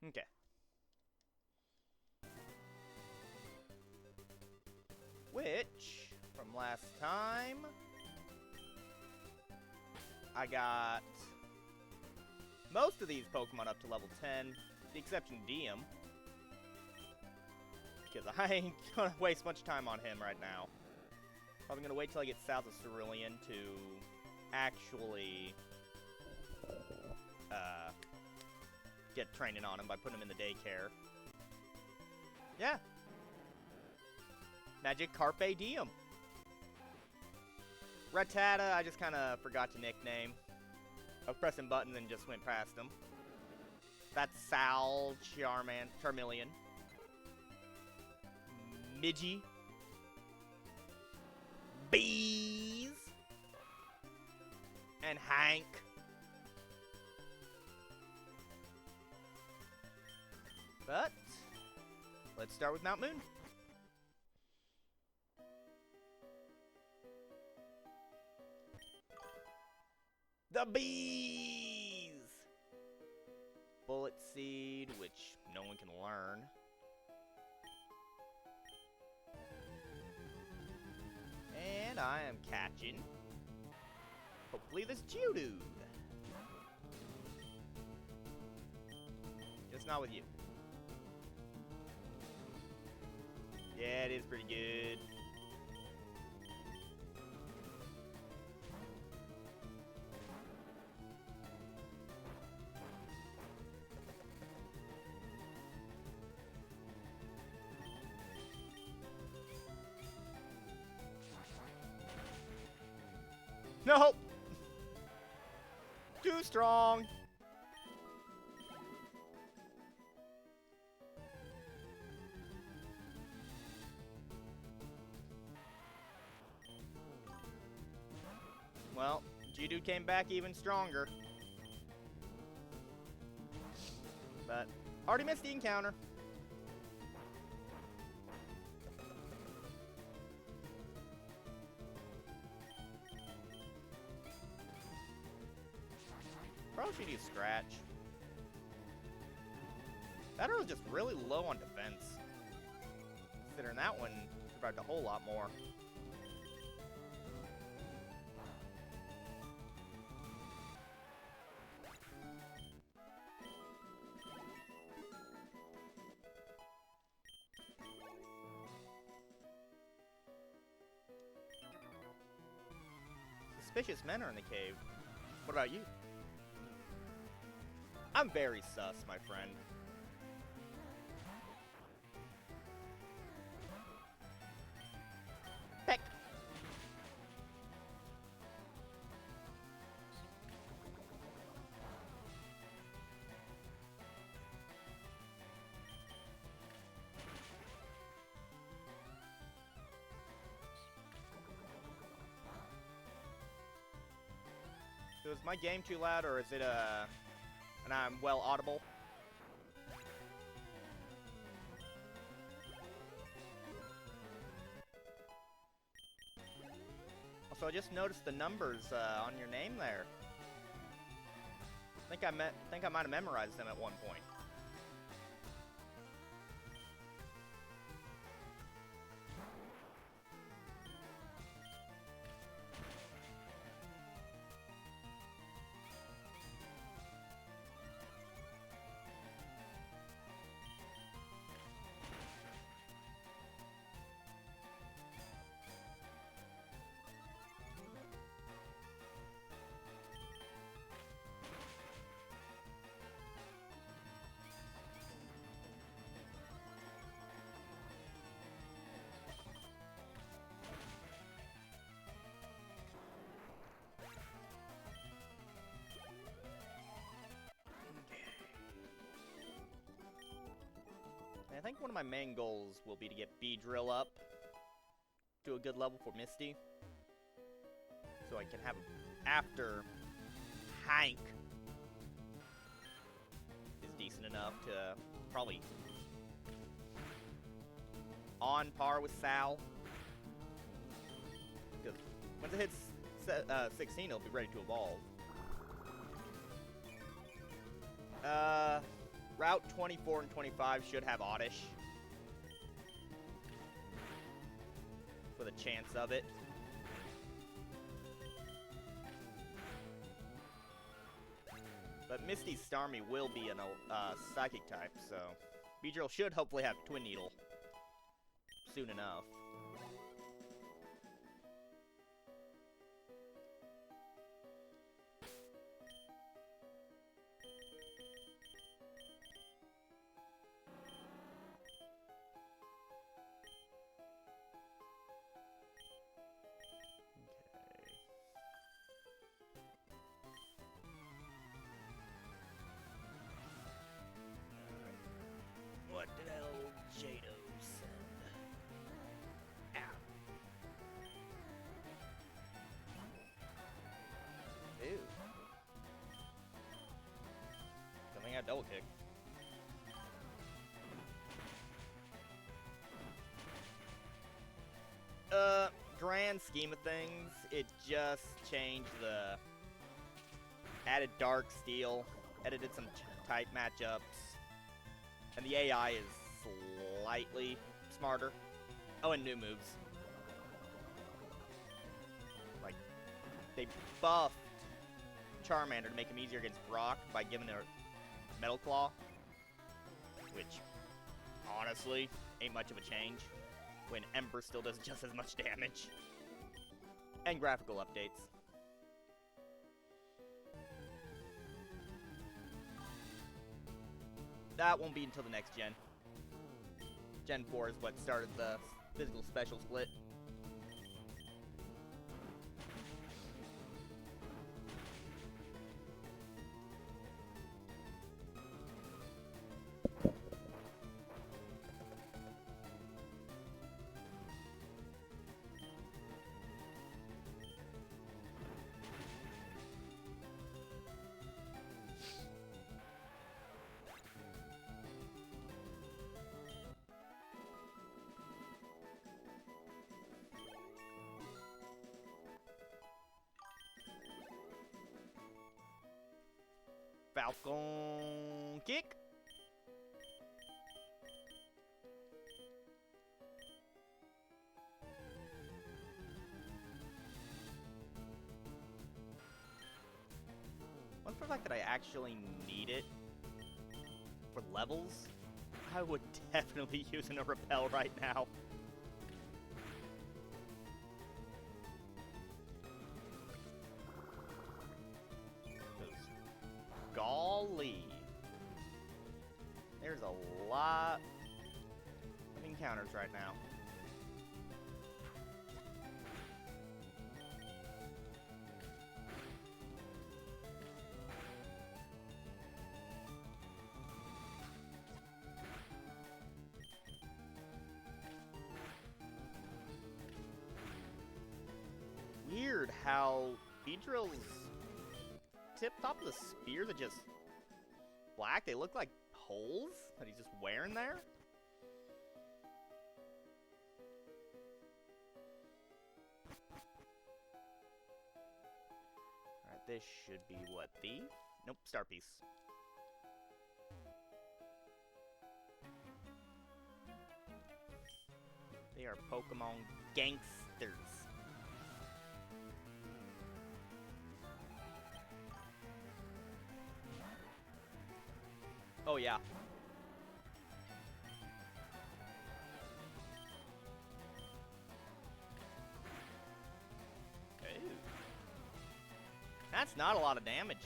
Okay. Which, from last time, I got most of these Pokemon up to level 10, the exception of Diem. Because I ain't gonna waste much time on him right now. Probably gonna wait till I get south of Cerulean to actually get training on him by putting him in the daycare. Yeah. Magic Carpe Diem. Rattata, I just kind of forgot to nickname. I was pressing buttons and just went past him. That's Sal Charmeleon. Midgey. Bees. And Hank. But let's start with Mount Moon. The bees! Bullet Seed, which no one can learn. And I am catching, hopefully, this Geodude. Just not with you. Yeah, it is pretty good. Nope! Too strong! Well, Geodude came back even stronger. But, already missed the encounter. Probably should use Scratch. That was just really low on defense. Considering that one survived a whole lot more. Suspicious men are in the cave. What about you? I'm very sus, my friend. Peck! So is my game too loud, or is it, and I'm well audible? Also, I just noticed the numbers on your name there. I think I might have memorized them at one point. I think one of my main goals will be to get Beedrill up to a good level for Misty. So I can have, after Hank is decent enough to probably on par with Sal. Because once it hits 16, it'll be ready to evolve. Route 24 and 25 should have Oddish. With a chance of it. But Misty Starmie will be a Psychic type, so Beedrill should hopefully have Twin Needle soon enough. What did old Jado send? Ow. Ew. Something got double kick. Grand scheme of things, it just changed the... added Dark Steel, edited some type matchups. And the AI is slightly smarter. Oh, and new moves. Like, they buffed Charmander to make him easier against Brock by giving her Metal Claw. Which, honestly, ain't much of a change. When Ember still does just as much damage. And graphical updates. That won't be until the next gen. Gen 4 is what started the physical special split. Falcon kick. One for the fact that I actually need it for levels, I would definitely use a repel right now. Golly. There's a lot of encounters right now. Weird how Beedrill's tip top of the spears are just black. They look like holes that he's just wearing there. Alright, this should be what? Thief? Nope, Star Piece. They are Pokemon gangsters. Oh, yeah. Ooh. That's not a lot of damage.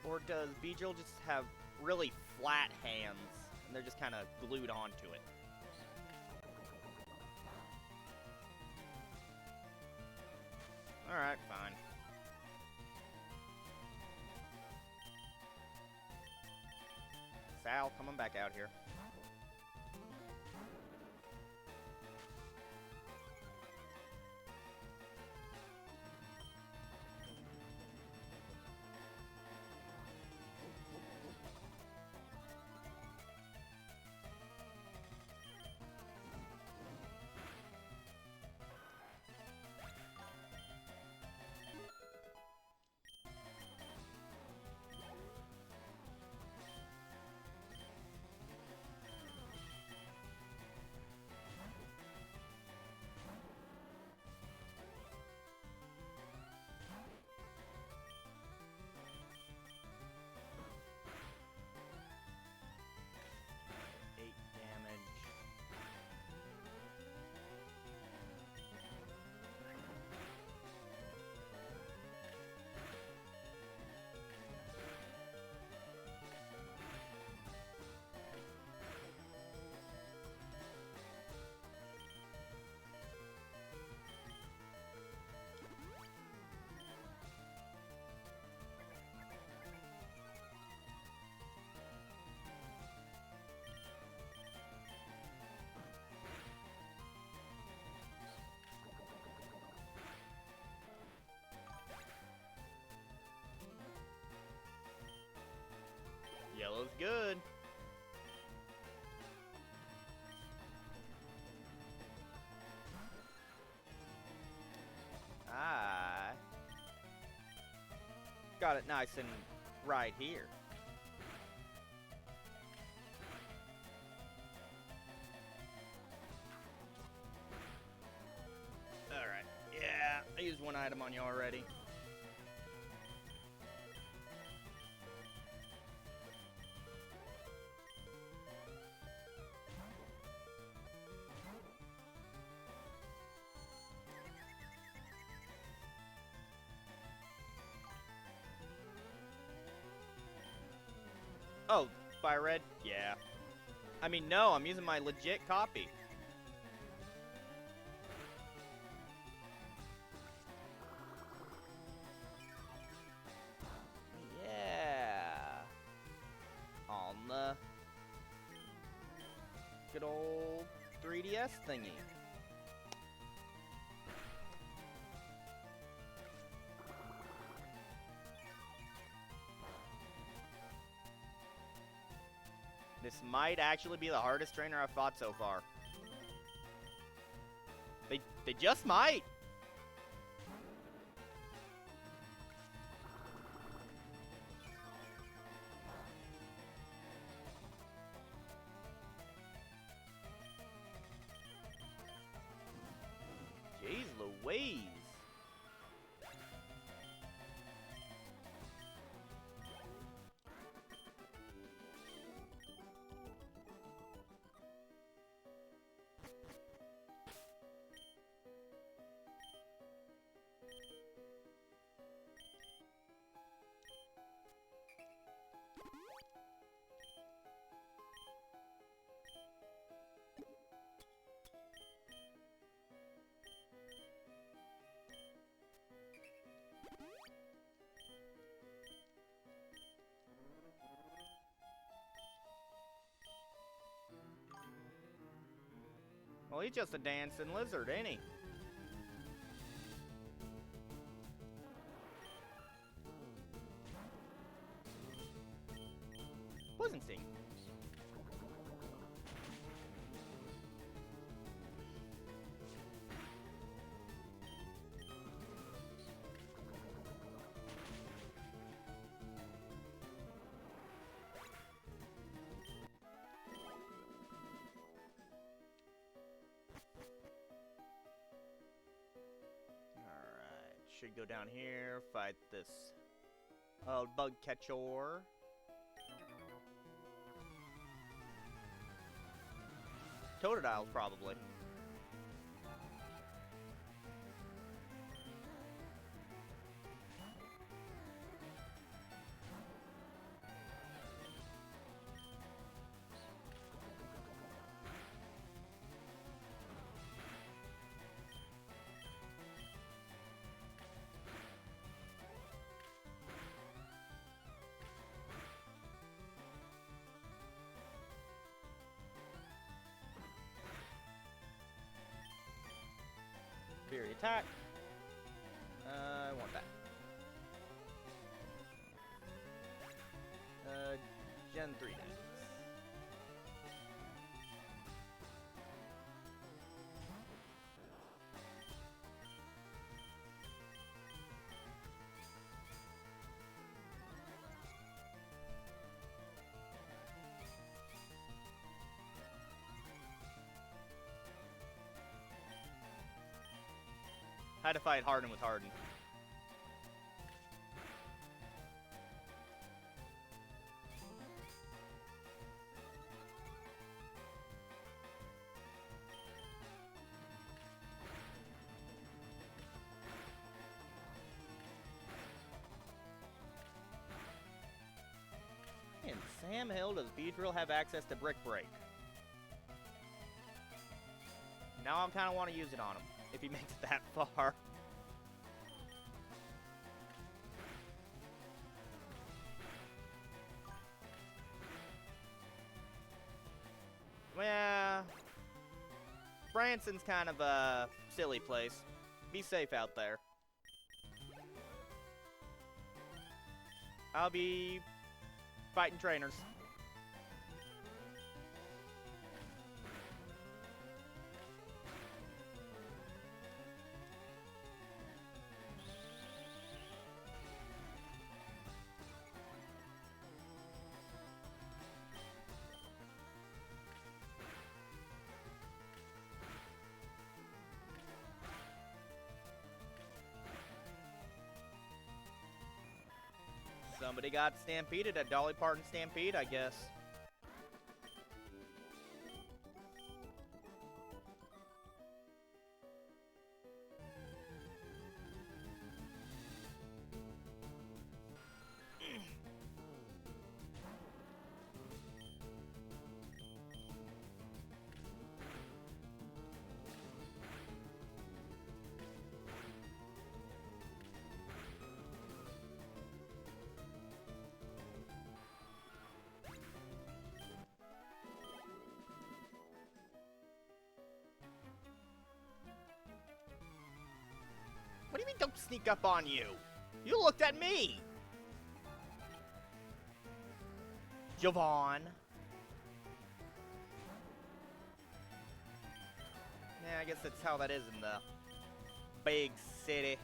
Or does Beedrill just have really flat hands, and they're just kind of glued onto it? Alright, fine. Sal, come on back out here. Yellow's good. I got it nice and right here. Alright, yeah, I used one item on you already. Oh, FireRed? Yeah. I mean, no, I'm using my legit copy. Yeah. On the good old 3DS thingy. This might actually be the hardest trainer I've fought so far. They just might. Jeez Louise. Well, he's just a dancing lizard, ain't he? Poison Sting. Should go down here, fight this bug catcher. Totodiles, probably. attack. I want that. Gen 3 next. Had to fight Harden with Harden. And Sam Hill, does Beedrill have access to Brick Break? Now I kind of want to use it on him, if he makes it that far. Yeah. Branson's kind of a silly place. Be safe out there. I'll be fighting trainers. Somebody got stampeded at Dolly Parton Stampede, I guess. What do you mean don't sneak up on you? You looked at me! Javon. Yeah, I guess that's how that is in the big city.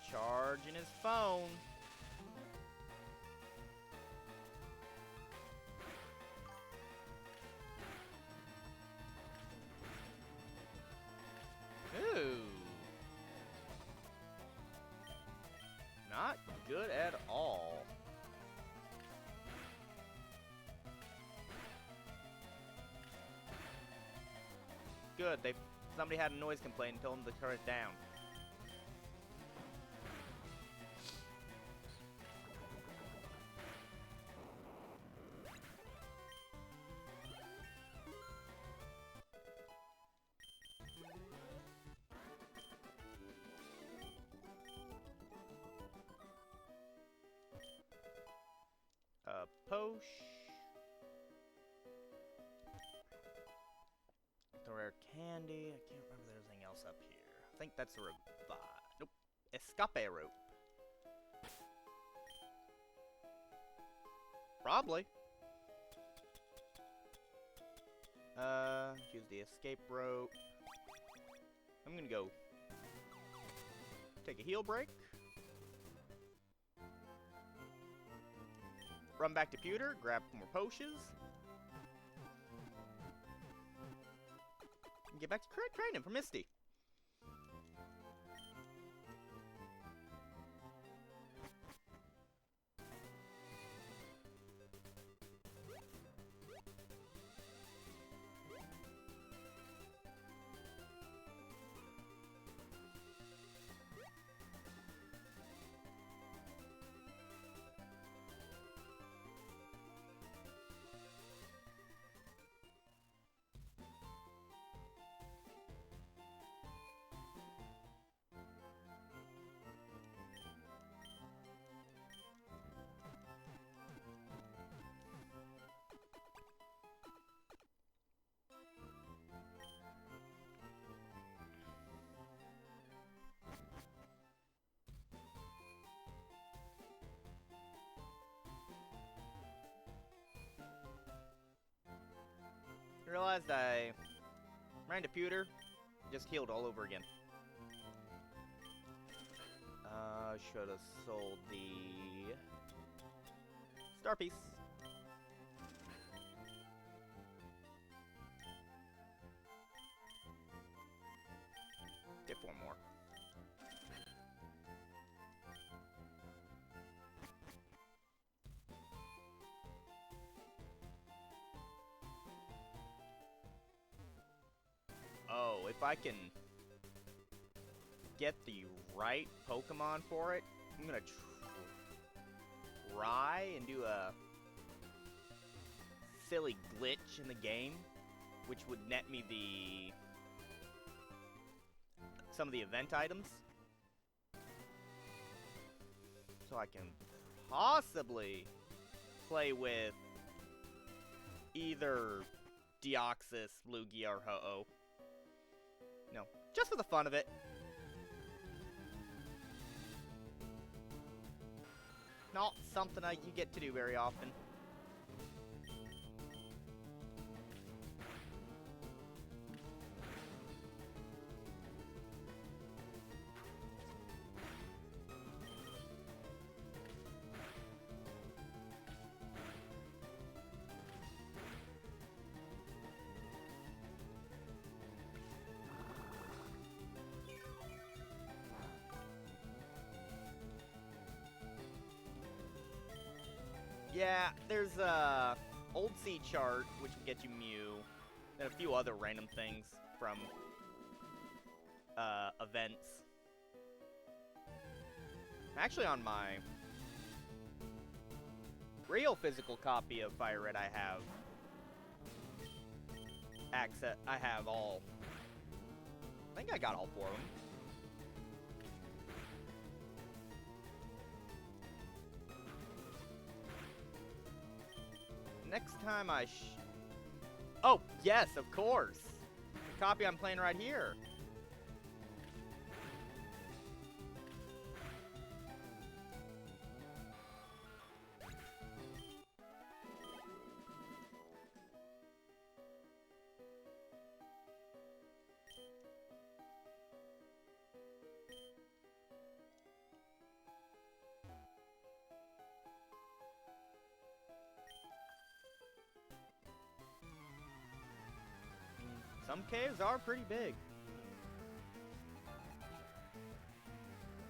Charging his phone. Ooh. Not good at all. Good. Somebody had a noise complaint and told them to turn it down. Posh. The rare candy. I can't remember if there's anything else up here. I think that's a revive. Nope. Escape rope. Probably. Use the escape rope. I'm gonna go take a heal break. run back to Pewter, grab more potions. And get back to training for Misty. Realized I ran to Pewter, just healed all over again. Should have sold the star piece. Get 4 more. Oh, if I can get the right Pokemon for it, I'm gonna try and do a silly glitch in the game, which would net me some of the event items, so I can possibly play with either Deoxys, Lugia, or Ho-Oh. No, just for the fun of it. Not something you get to do very often. Yeah, there's a old sea chart, which will get you Mew, and a few other random things from events. Actually, on my real physical copy of FireRed, I have access. I have all. I think I got all 4 of them. Next time oh, yes, of course. The copy I'm playing right here. Some caves are pretty big.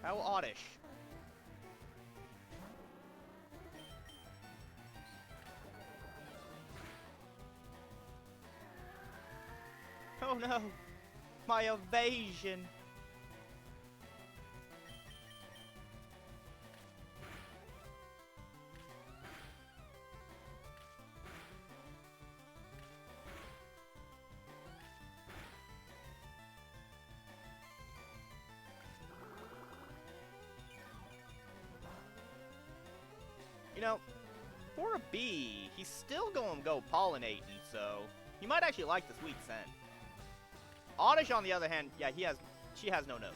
How oddish. Oh no! My evasion! You know, for a bee, he's still going to go pollinating, so he might actually like the sweet scent. Oddish, on the other hand, yeah, she has no nose.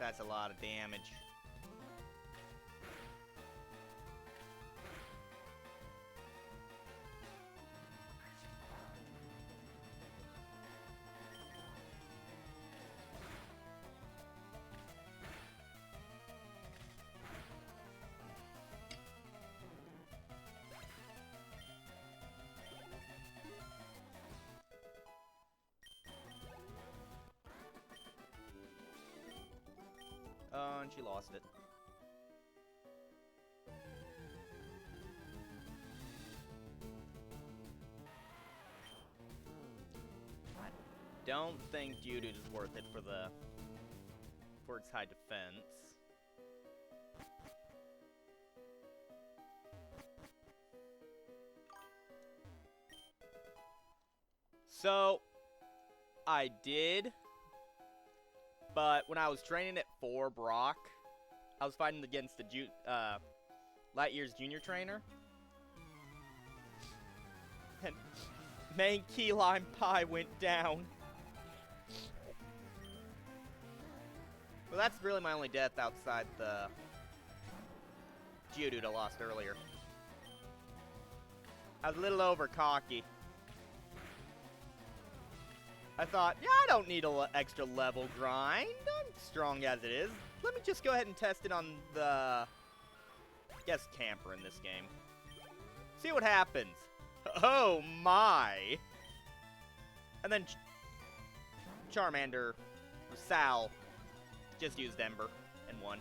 That's a lot of damage. Oh, and she lost it. I don't think Geodude is worth it for its high defense. So, I did, but when I was training it for Brock, I was fighting against the Lightyear's junior trainer. And main key lime pie went down. Well, that's really my only death outside the Geodude I lost earlier. I was a little over cocky. I thought, yeah, I don't need an extra level grind. I'm strong as it is. Let me just go ahead and test it on the guest camper in this game. See what happens. Oh my! And then Charmander, or Sal, just used Ember and won.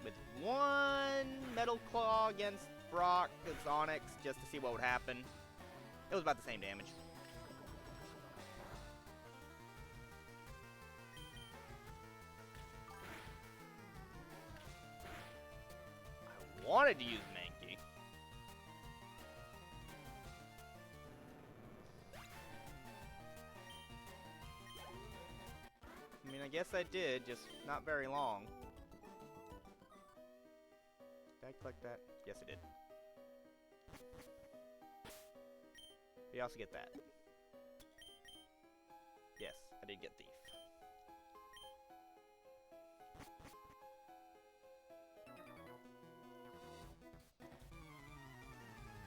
With one Metal Claw against Brock as Onyx, just to see what would happen. It was about the same damage. I wanted to use Mankey. I mean, I guess I did, just not very long. Did I collect that? Yes, I did. You also get that. Yes, I did get Thief.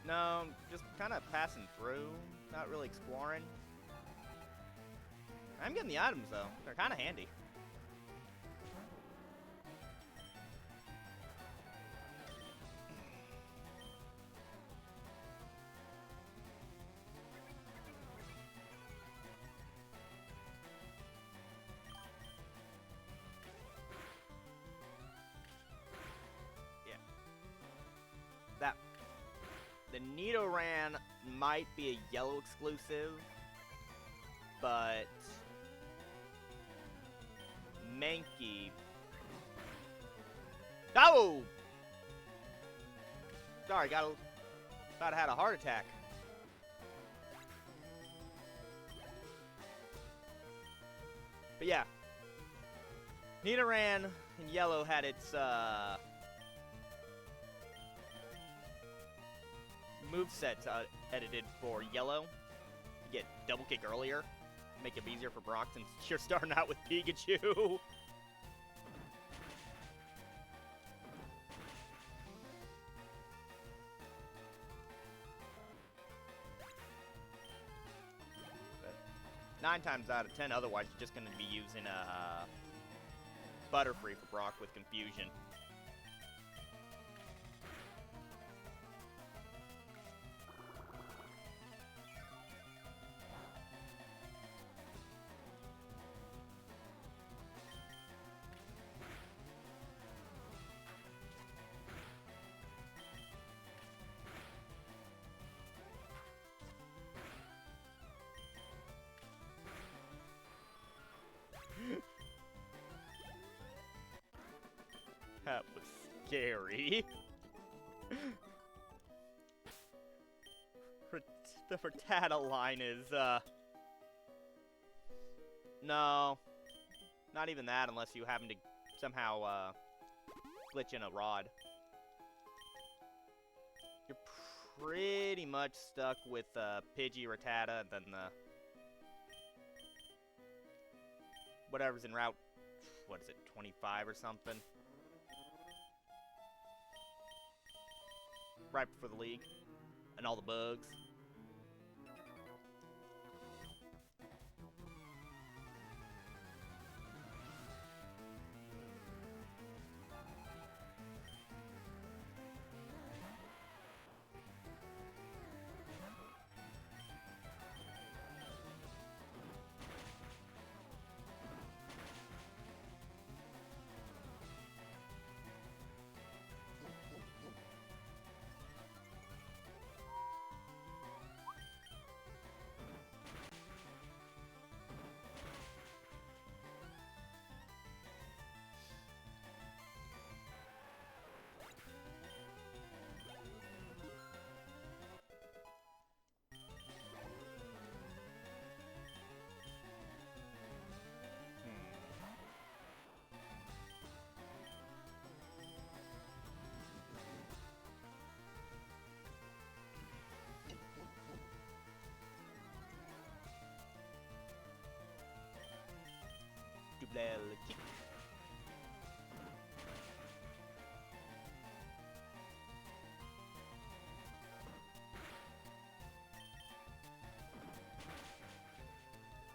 No, just kind of passing through, not really exploring. I'm getting the items, though. They're kind of handy. Yeah. The Nidoran might be a yellow exclusive, but Mankey. Oh! Sorry, thought I had a heart attack. But yeah, Nidoran in yellow had its movesets edited for yellow. You get double kick earlier, make it easier for Brock since you're starting out with Pikachu. But 9 times out of 10, otherwise you're just going to be using Butterfree for Brock with Confusion. That was scary. The Frittata line is, no. Not even that unless you happen to somehow, glitch in a rod. You're pretty much stuck with, Pidgey, Rattata, and then the whatever's in Route what is it, 25 or something? Right before the league. And all the bugs. Double kick.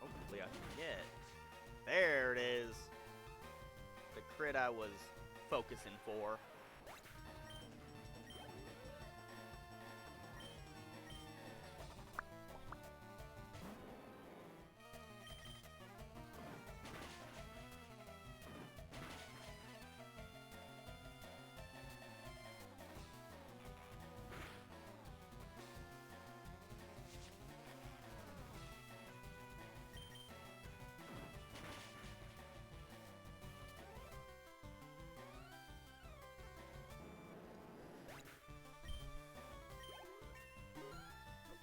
Hopefully I can get. There it is. The crit I was focusing for.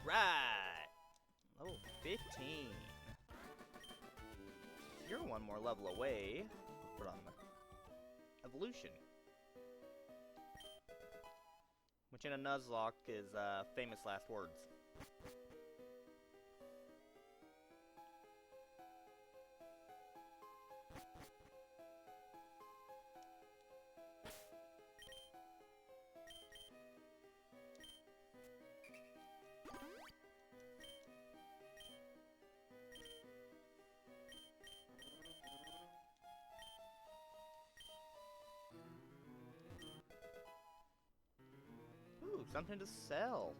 Right. Level 15. You're one more level away from evolution. Which in a Nuzlocke is famous last words. Ooh, something to sell.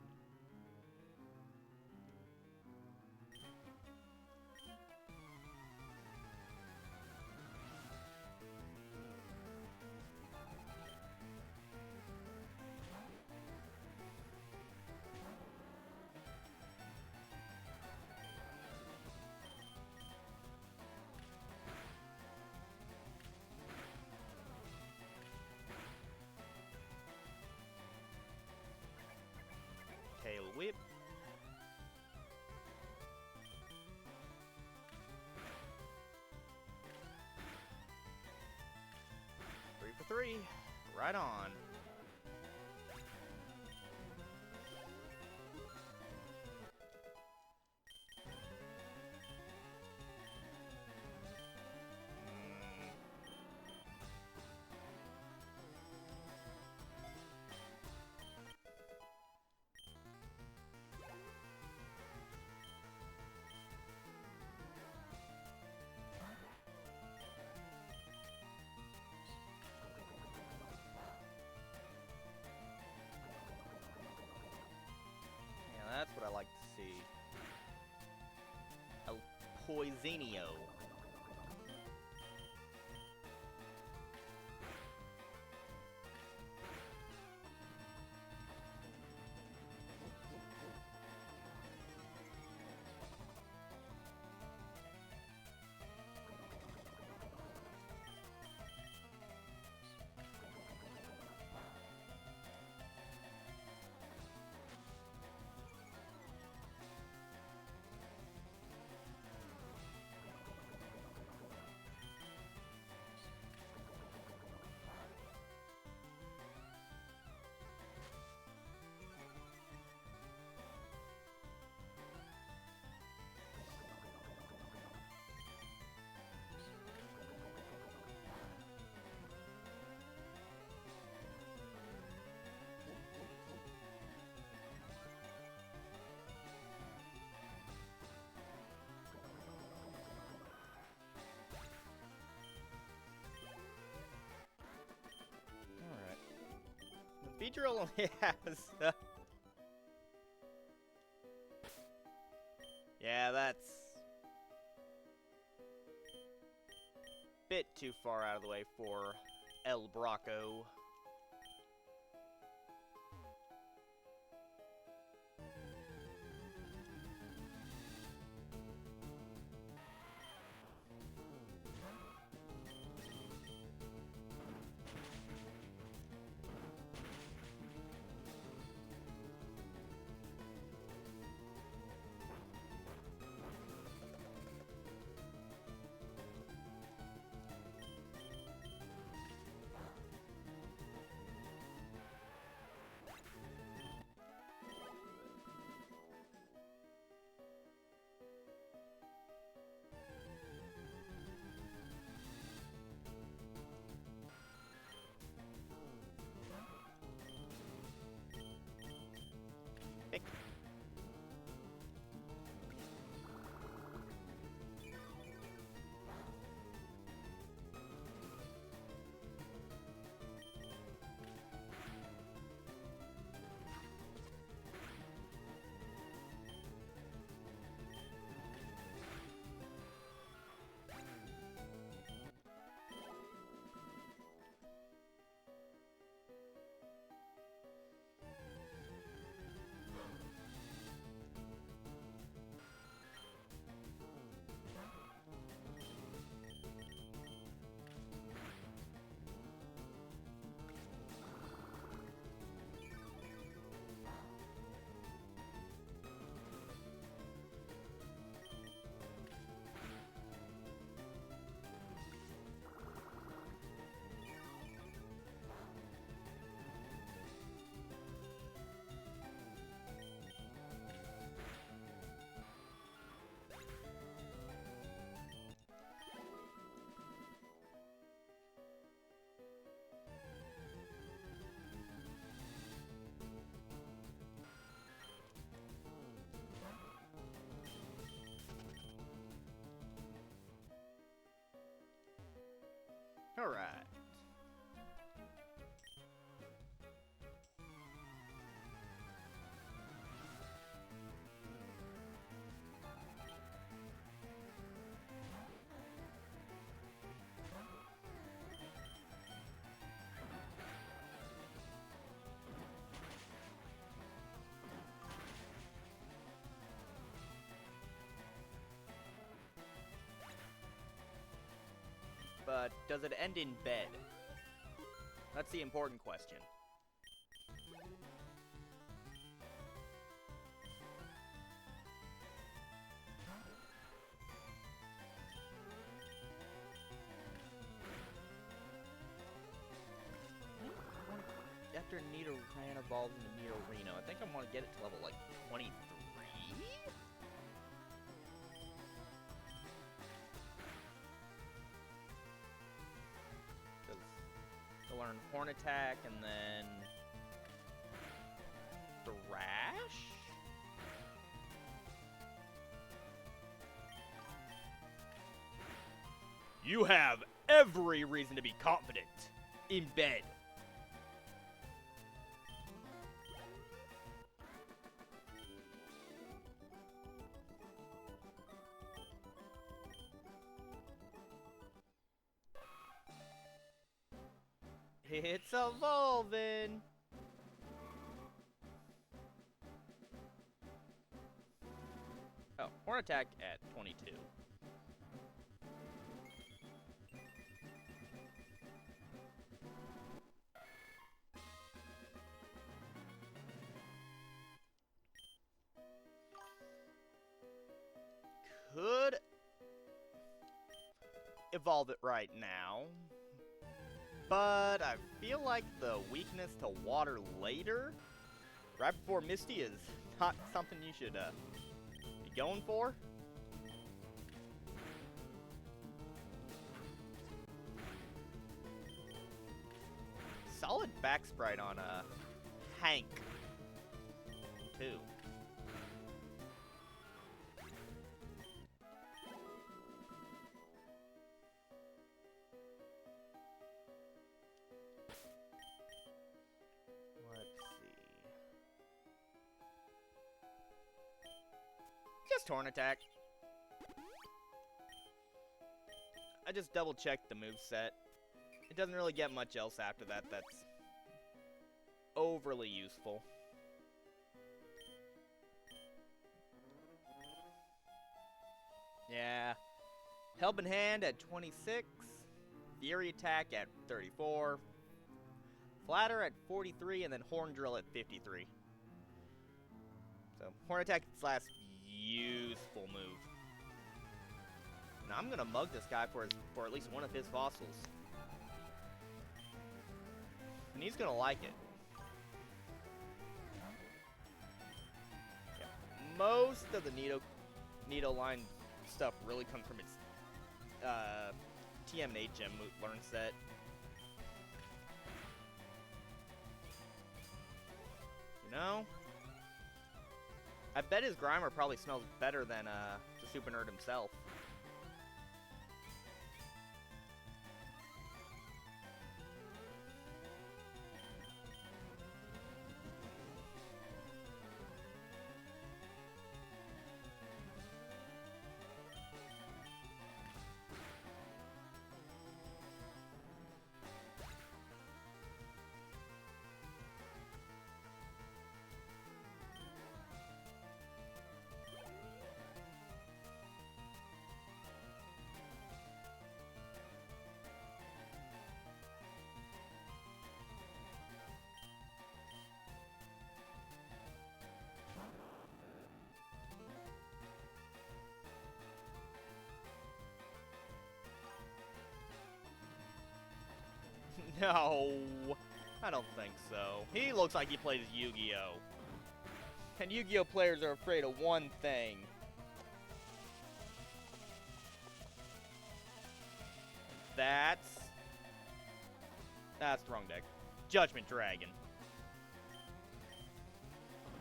Tail whip. Three for three. Right on. That's what I like to see. A Poisinio. Beedrill only has... yeah, that's... bit too far out of the way for El Braco. Alright. But does it end in bed? That's the important question. After Nidoran evolves into Nidorino, I think I want to get it to level like 23? Learn Horn Attack and then Thrash? You have every reason to be confident. In bed. It's evolving! Oh, Horn Attack at 22. Could evolve it right now. But I feel like the weakness to water later, right before Misty, is not something you should be going for. Solid back sprite on Hank, too. Just Horn Attack. I just double-checked the moveset. It doesn't really get much else after that that's overly useful. Yeah. Helping Hand at 26. Fury Attack at 34. Flatter at 43, and then Horn Drill at 53. So, Horn Attack is its last useful move. Now, I'm gonna mug this guy for at least one of his fossils. And he's gonna like it. Yeah. Most of the Nido line stuff really comes from its TM and HM learn set. You know? I bet his Grimer probably smells better than the Super Nerd himself. No, I don't think so. He looks like he plays Yu-Gi-Oh! And Yu-Gi-Oh! Players are afraid of one thing. That's the wrong deck. Judgment Dragon.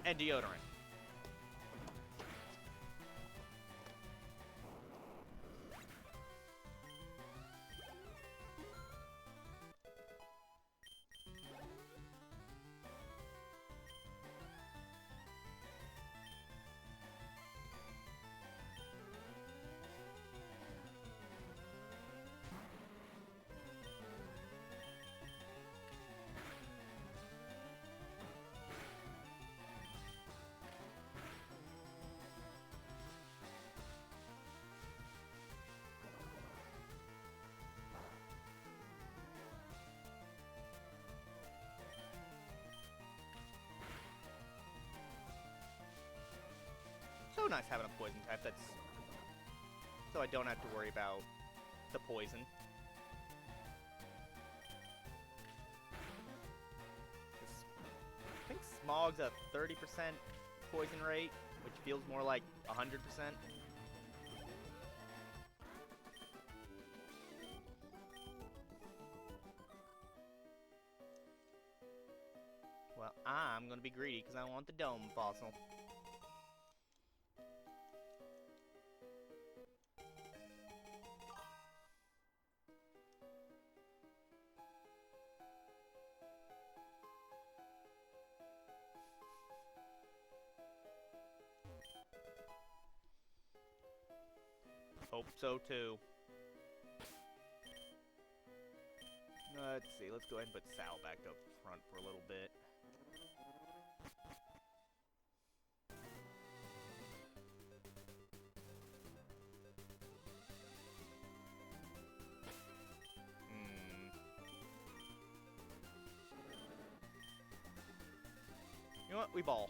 And Deodorant. So nice having a poison type, that's... so I don't have to worry about the poison. I think Smog's a 30% poison rate, which feels more like 100%. Well, I'm gonna be greedy because I want the Dome Fossil. Hope so too. Let's see, let's go ahead and put Sal back up front for a little bit. You know what? We ball.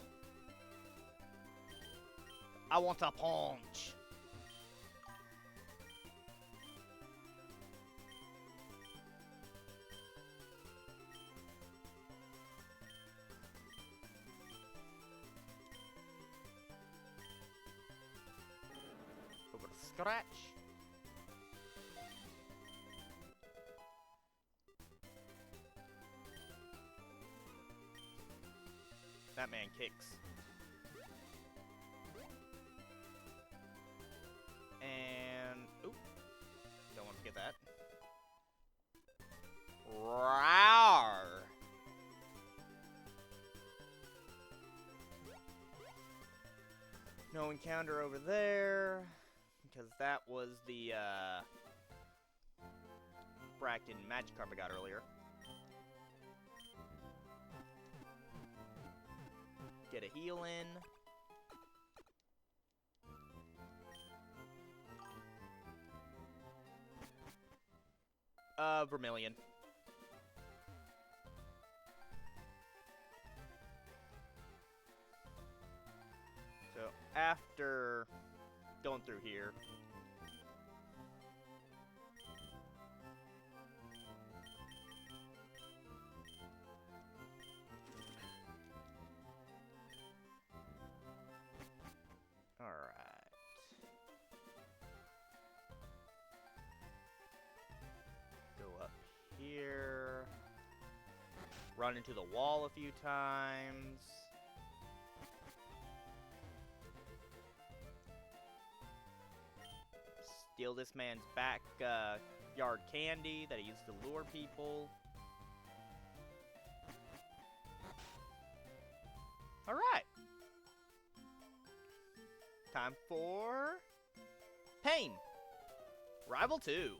I want a punch. Over to scratch. That man kicks. And oop, don't want to forget that. Rawr. No encounter over there, because that was the Bracken magic carp I got earlier. Get a heal in. Vermilion. So after going through here, alright. Go up here. Run into the wall a few times. Steal this man's backyard candy that he used to lure people. Alright. Time for Pain. Rival 2.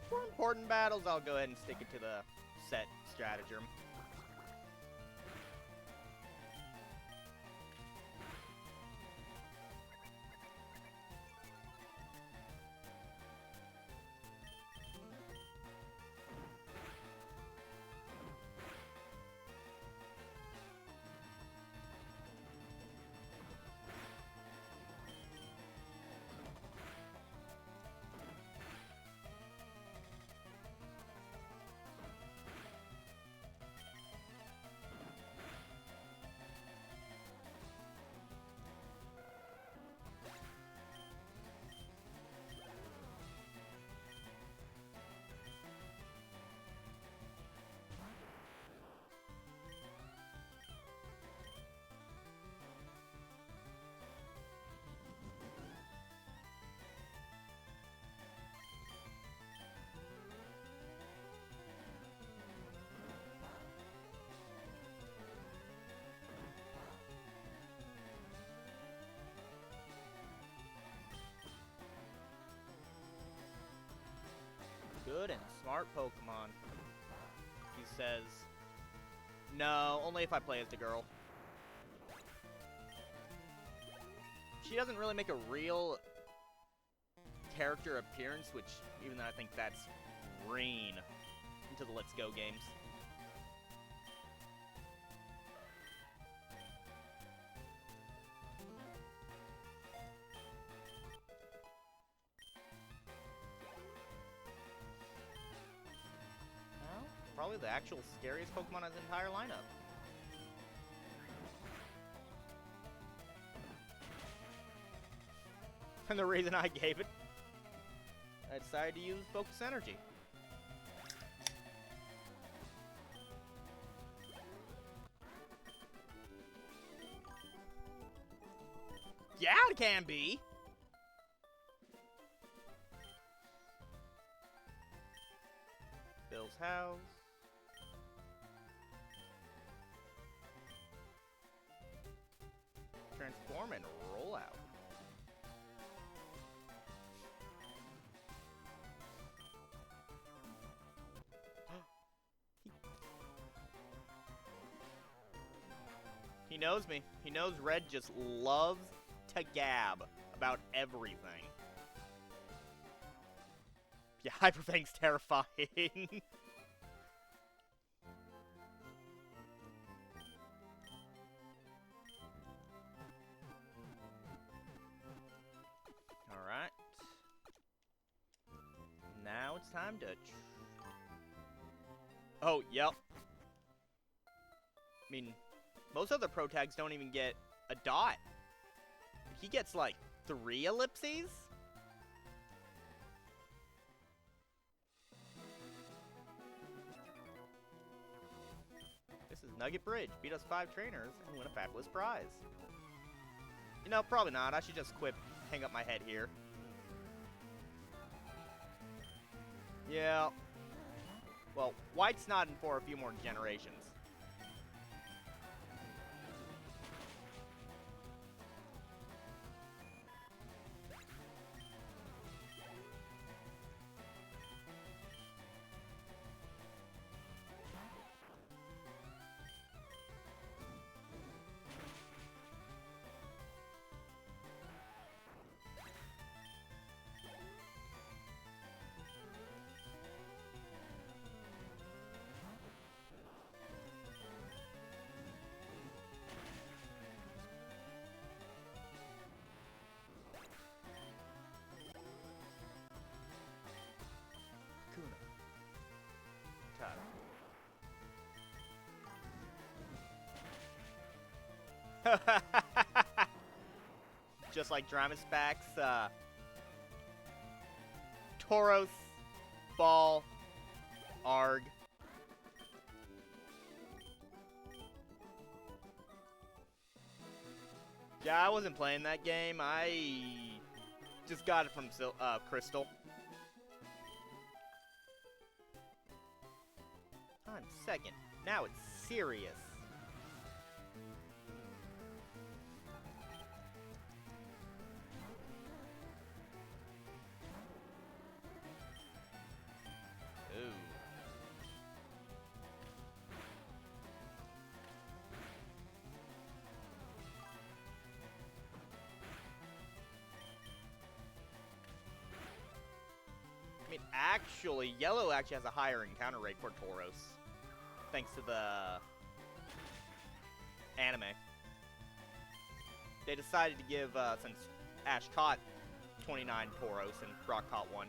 For important battles, I'll go ahead and stick it to the set stratagem. Good and smart Pokemon. He says, no, only if I play as the girl. She doesn't really make a real character appearance, which, even though I think that's green into the Let's Go games. Probably the actual scariest Pokemon in his entire lineup. And the reason I gave it, I decided to use Focus Energy. Yeah, it can be. Bill's house. Transform and roll out. He knows me. He knows Red just loves to gab about everything. Yeah, Hyperfang's terrifying. Alright. Now it's time to... Oh, yep. I mean, most other pro tags don't even get a dot. He gets, like, 3 ellipses? This is Nugget Bridge. Beat us 5 trainers and win a fabulous prize. You know, probably not. I should just quit, hang up my head here. Yeah. Well, White's not in for a few more generations. Just like Dramaspack's, Tauros, Ball, Arg. Yeah, I wasn't playing that game. I just got it from Crystal. I'm second. Now it's serious. Ooh. I mean, actually, Yellow actually has a higher encounter rate for Tauros. Thanks to the anime. They decided to give, since Ash caught 29 Tauros and Brock caught 1,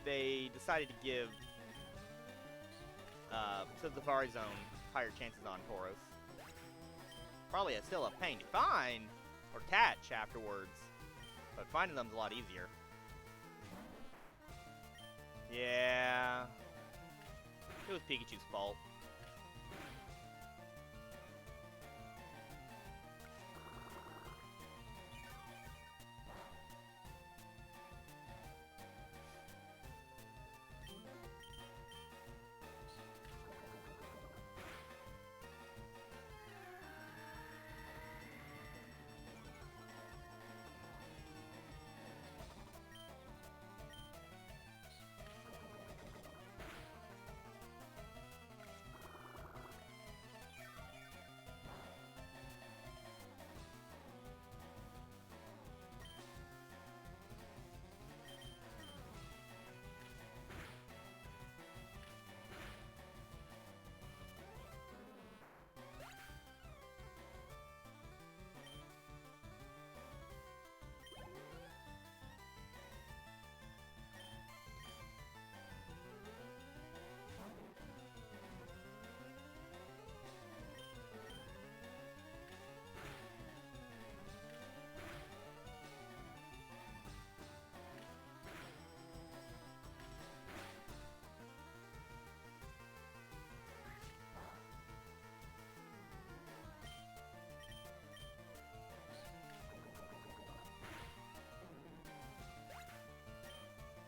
they decided to give Safari Zone higher chances on Tauros. Probably still a pain to find or catch afterwards, but finding them's a lot easier. Yeah. It was Pikachu's fault.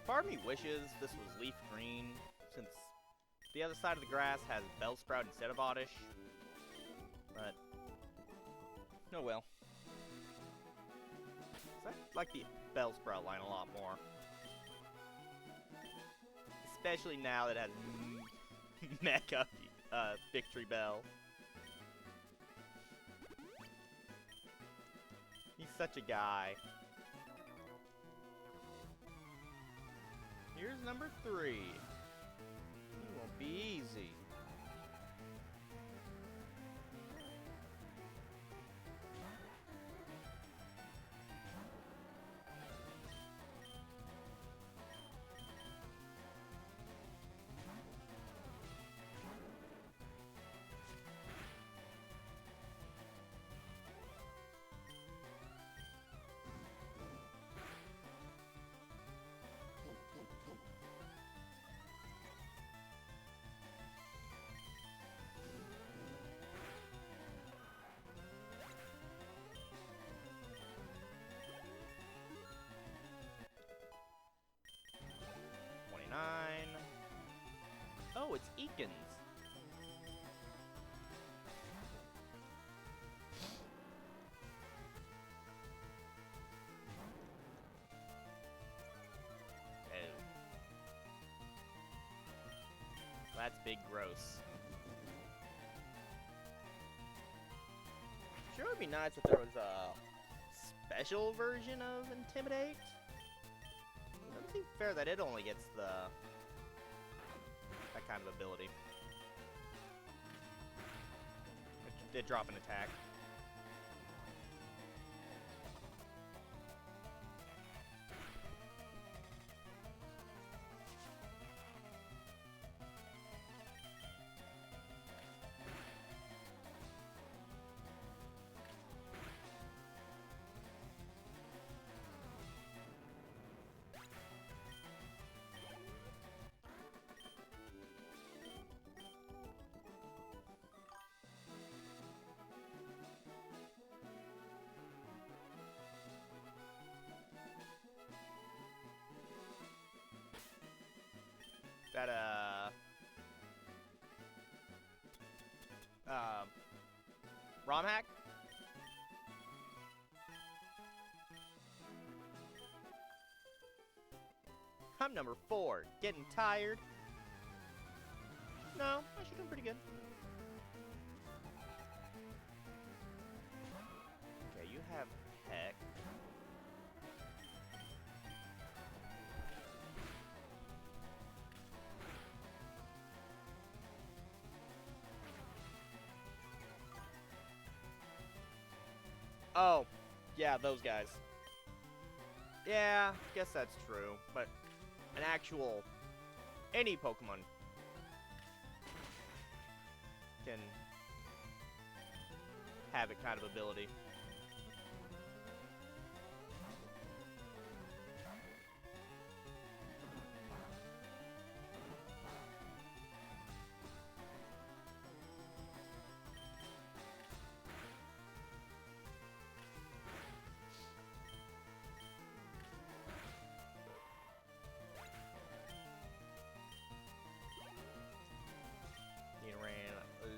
Part of me wishes this was Leaf Green, since the other side of the grass has Bellsprout instead of Oddish. But, oh well. I like the Bellsprout line a lot more. Especially now that it has Mecha Victory Bell. such a guy. Here's number 3. It won't be easy. Oh, it's Eakins. Oh. That's big gross. Sure would be nice if there was a special version of Intimidate. It doesn't seem fair that it only gets that kind of ability. It did drop an attack. That, ROM hack? I'm number 4. Getting tired? No, actually doing pretty good. Okay, you have Heck. Oh, yeah, those guys. Yeah, guess that's true, but an actual, any Pokemon can have it kind of ability.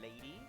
Lady.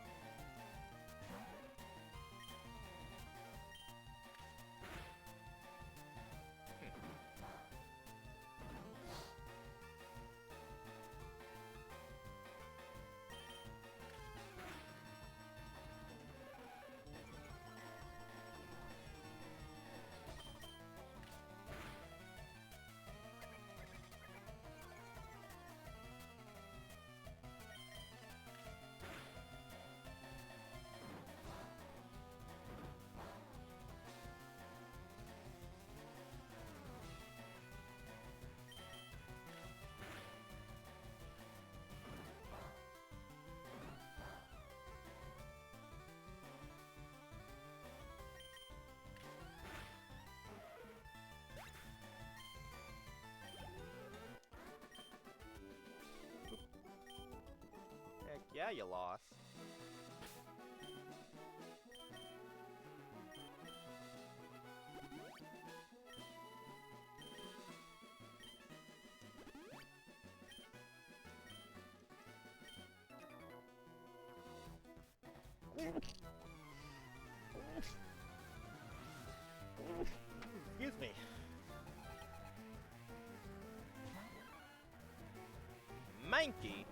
Heck yeah, you lost. Excuse me. Mankey?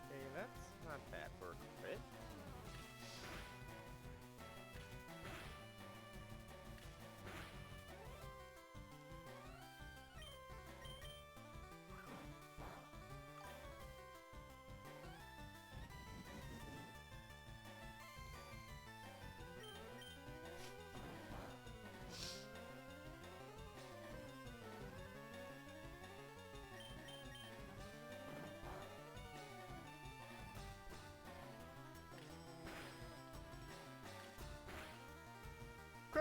Okay, that's not bad for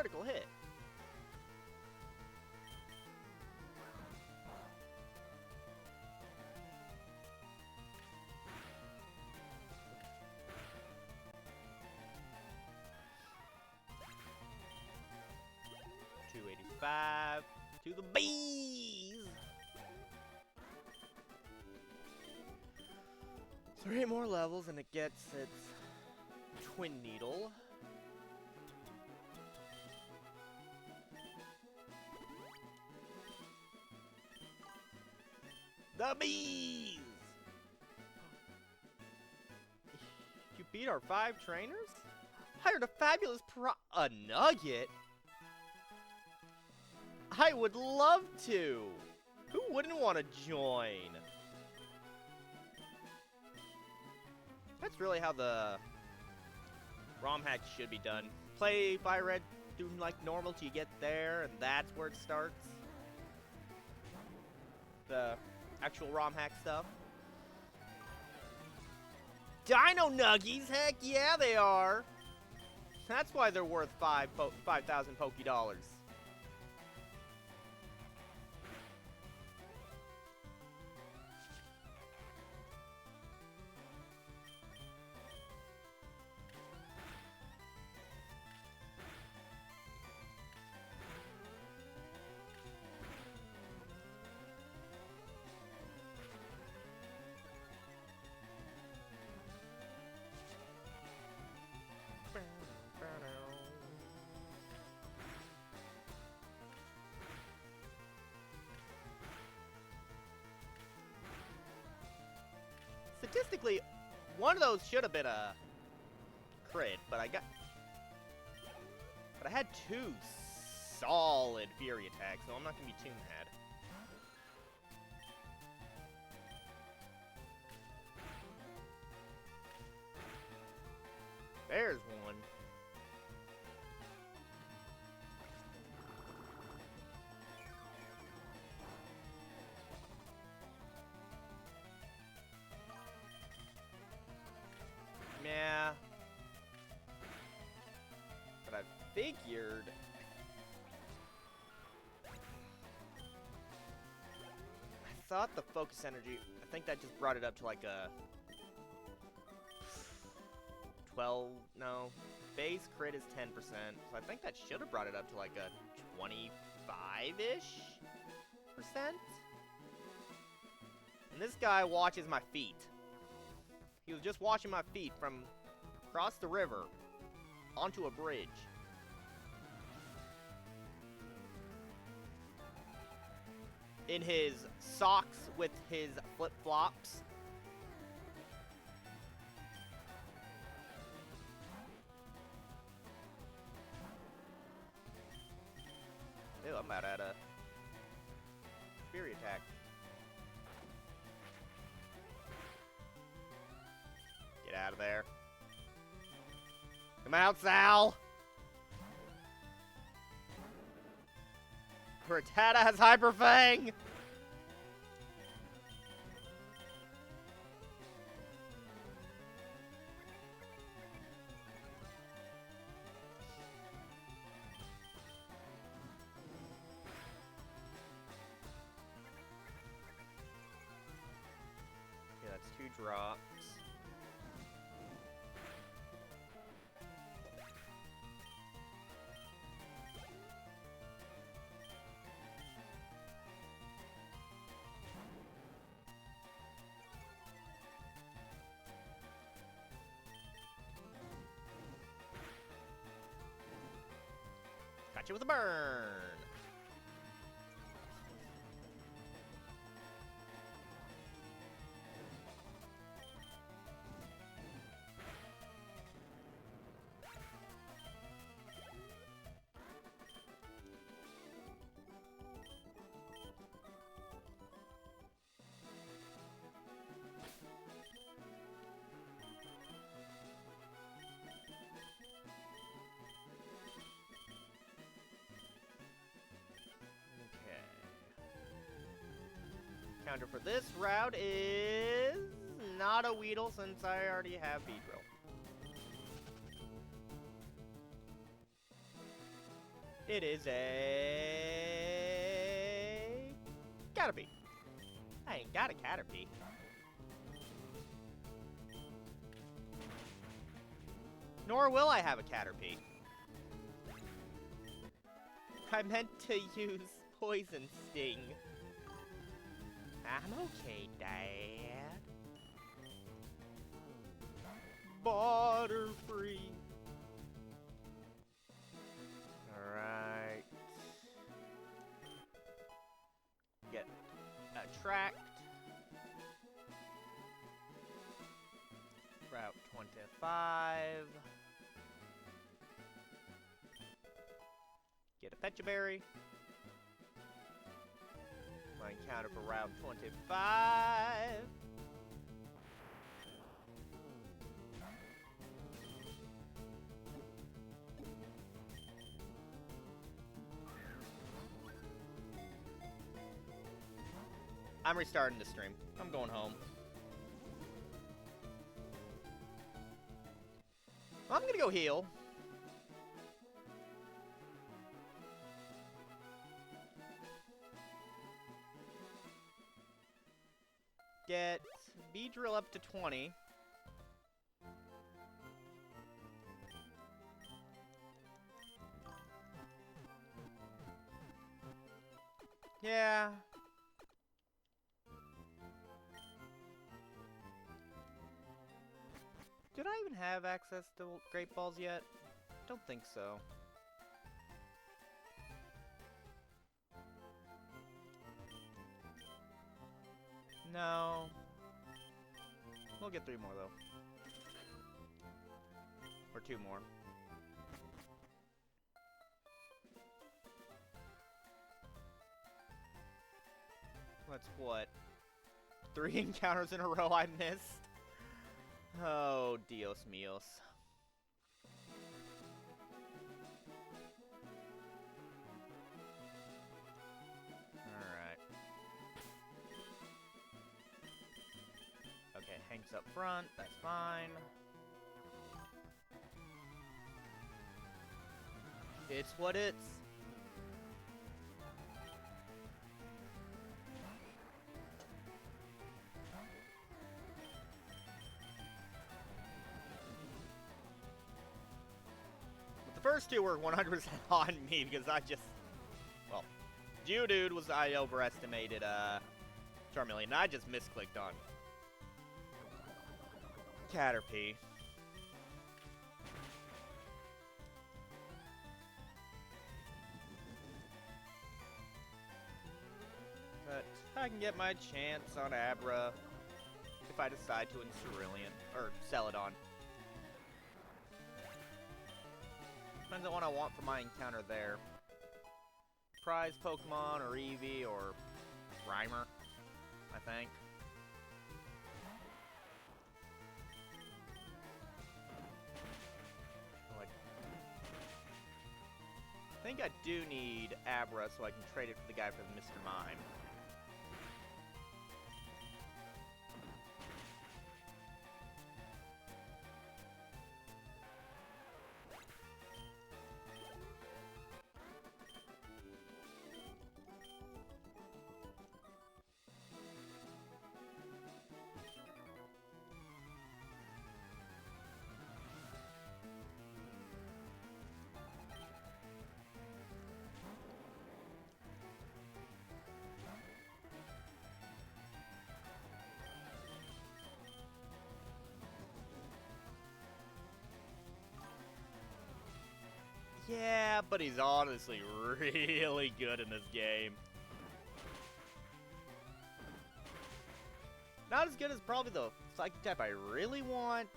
critical hit. $285 to the bees. 3 more levels and it gets its twin needle. The bees! You beat our 5 trainers? Hired a fabulous a nugget? I would love to! Who wouldn't want to join? That's really how the ROM hack should be done. Play FireRed doing like normal till you get there, and that's where it starts. The actual ROM hack stuff. Dino Nuggies? Heck yeah, they are! That's why they're worth 5,000 Poké Dollars. Statistically, one of those should have been a crit, but I had 2 solid Fury attacks, so I'm not gonna be too mad. There's one. Yeah. But I figured... I thought the focus energy... I think that just brought it up to like a... 12... No. Base crit is 10%. So I think that should have brought it up to like a 25-ish %. And this guy watches my feet. He was just watching my feet from across the river onto a bridge. In his socks with his flip-flops. Ew, I'm about at a Fury attack. Get out of there. Come out, Sal! Rattata has Hyper Fang! Okay, that's 2 drops. Got you with a burn. Counter for this route is not a Weedle since I already have Beedrill. It is a Caterpie. I ain't got a Caterpie. Nor will I have a Caterpie. I meant to use Poison Sting. I'm okay, Dad. Butterfree. Alright. Get Attract. Route 25. Get a Pechaberry. My encounter for Route 25. I'm restarting the stream. I'm going home. I'm gonna go heal. Get Beedrill up to 20. Yeah. Did I even have access to Great Balls yet? Don't think so. No. We'll get 3 more, though. Or 2 more. That's what? 3 encounters in a row I missed? Oh, Dios míos. Alright. Okay, Hank's up front. That's fine. It's what it's. First 2 were 100% on me because I just, well, Geodude was, I overestimated Charmeleon, and I just misclicked on Caterpie. But I can get my chance on Abra if I decide to Cerulean, or Celadon. Depends on what I want for my encounter there. Prize Pokemon, or Eevee, or Grimer, I think. I think I do need Abra so I can trade it for the guy for the Mr. Mime. Yeah, but he's honestly really good in this game. Not as good as probably the Psychic type I really want.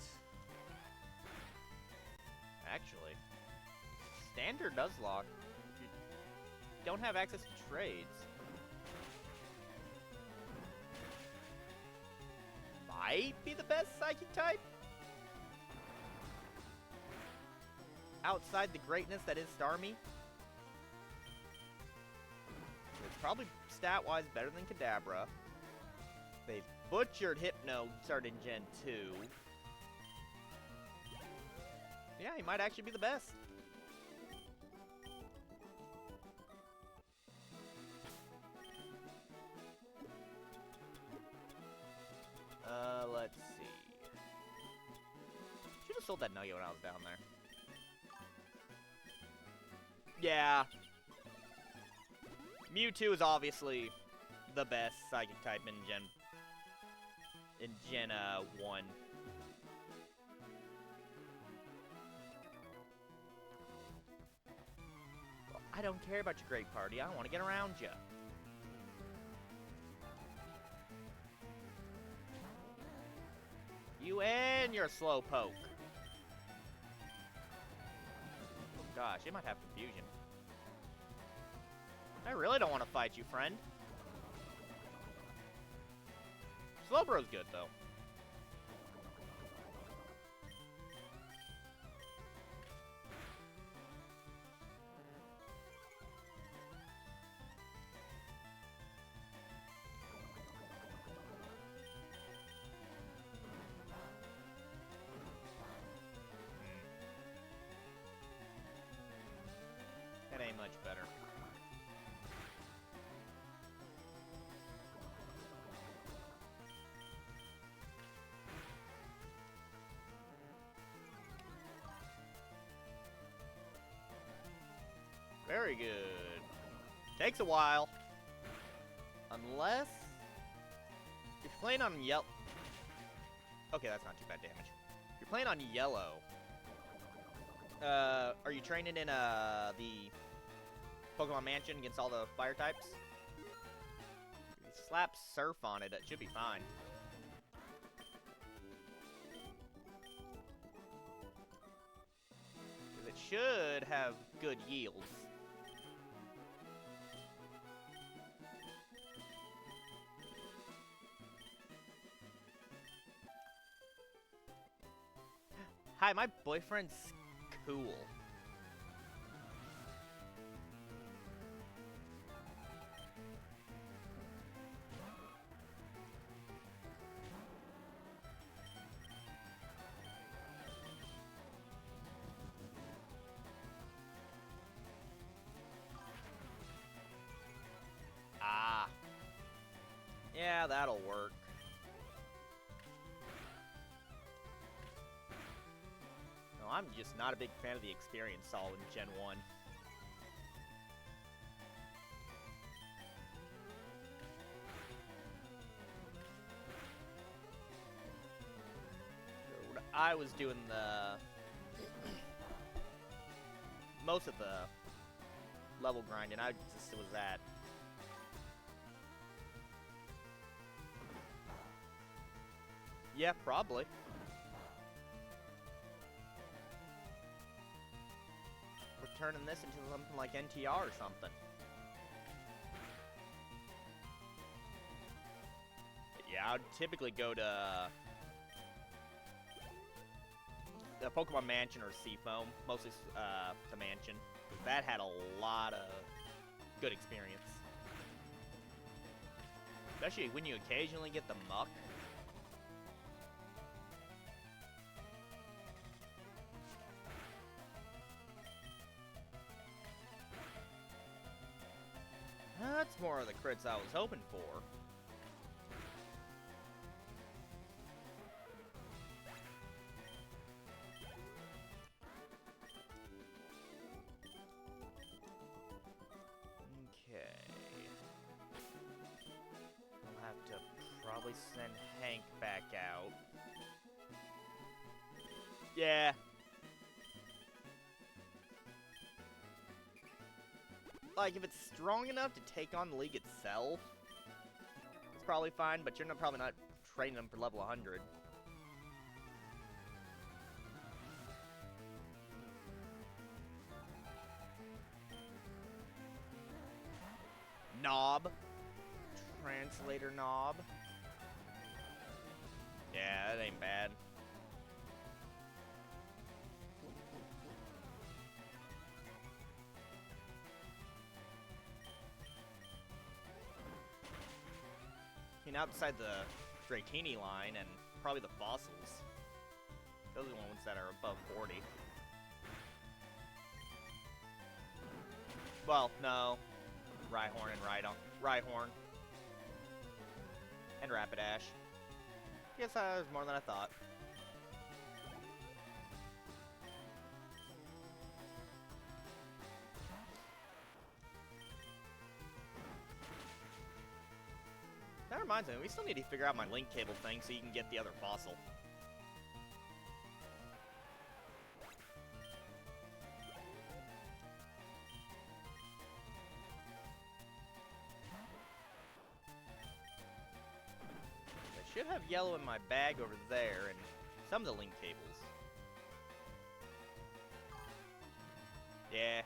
Actually, Standard Nuzlocke. If you don't have access to trades, might be the best Psychic type. Outside the greatness that is Starmie. It's probably stat-wise better than Kadabra. They've butchered Hypno starting Gen 2. Yeah, he might actually be the best. Let's see. Should have sold that nugget when I was down there. Yeah. Mewtwo is obviously the best psychic type in Gen 1. Well, I don't care about your great party. I don't want to get around you. You and your slowpoke. Oh gosh, it might have confusion. I really don't want to fight you, friend. Slowbro's good, though. That ain't much better. Very good. Takes a while. Unless... if you're playing on yellow... Okay, that's not too bad damage. If you're playing on yellow... are you training in, the... Pokemon Mansion against all the fire types? If you slap Surf on it, it should be fine. Because it should have good yields. Hi, my boyfriend's cool. Ah. Yeah, that'll work. No, I'm just not a big fan of the experience Sol in Gen 1. I was doing the... most of the level grinding, I just was at. Yeah, probably. We're turning this into something like NTR or something. Yeah, I'd typically go to the Pokemon Mansion or Seafoam, mostly the Mansion. That had a lot of good experience. Especially when you occasionally get the Muck. That's more of the crits I was hoping for. Probably send Hank back out. Yeah. Like, if it's strong enough to take on the league itself, it's probably fine, but you're probably not training them for level 100. Knob. Translator knob. Yeah, that ain't bad. I mean, outside the Dratini line and probably the fossils. Those are the ones that are above 40. Well, no. Rhyhorn and Rhyhorn. And Rapidash. Guess that was more than I thought. That reminds me, we still need to figure out my link cable thing so you can get the other fossil. I should have yellow in my bag over there and some of the link cables. Yeah.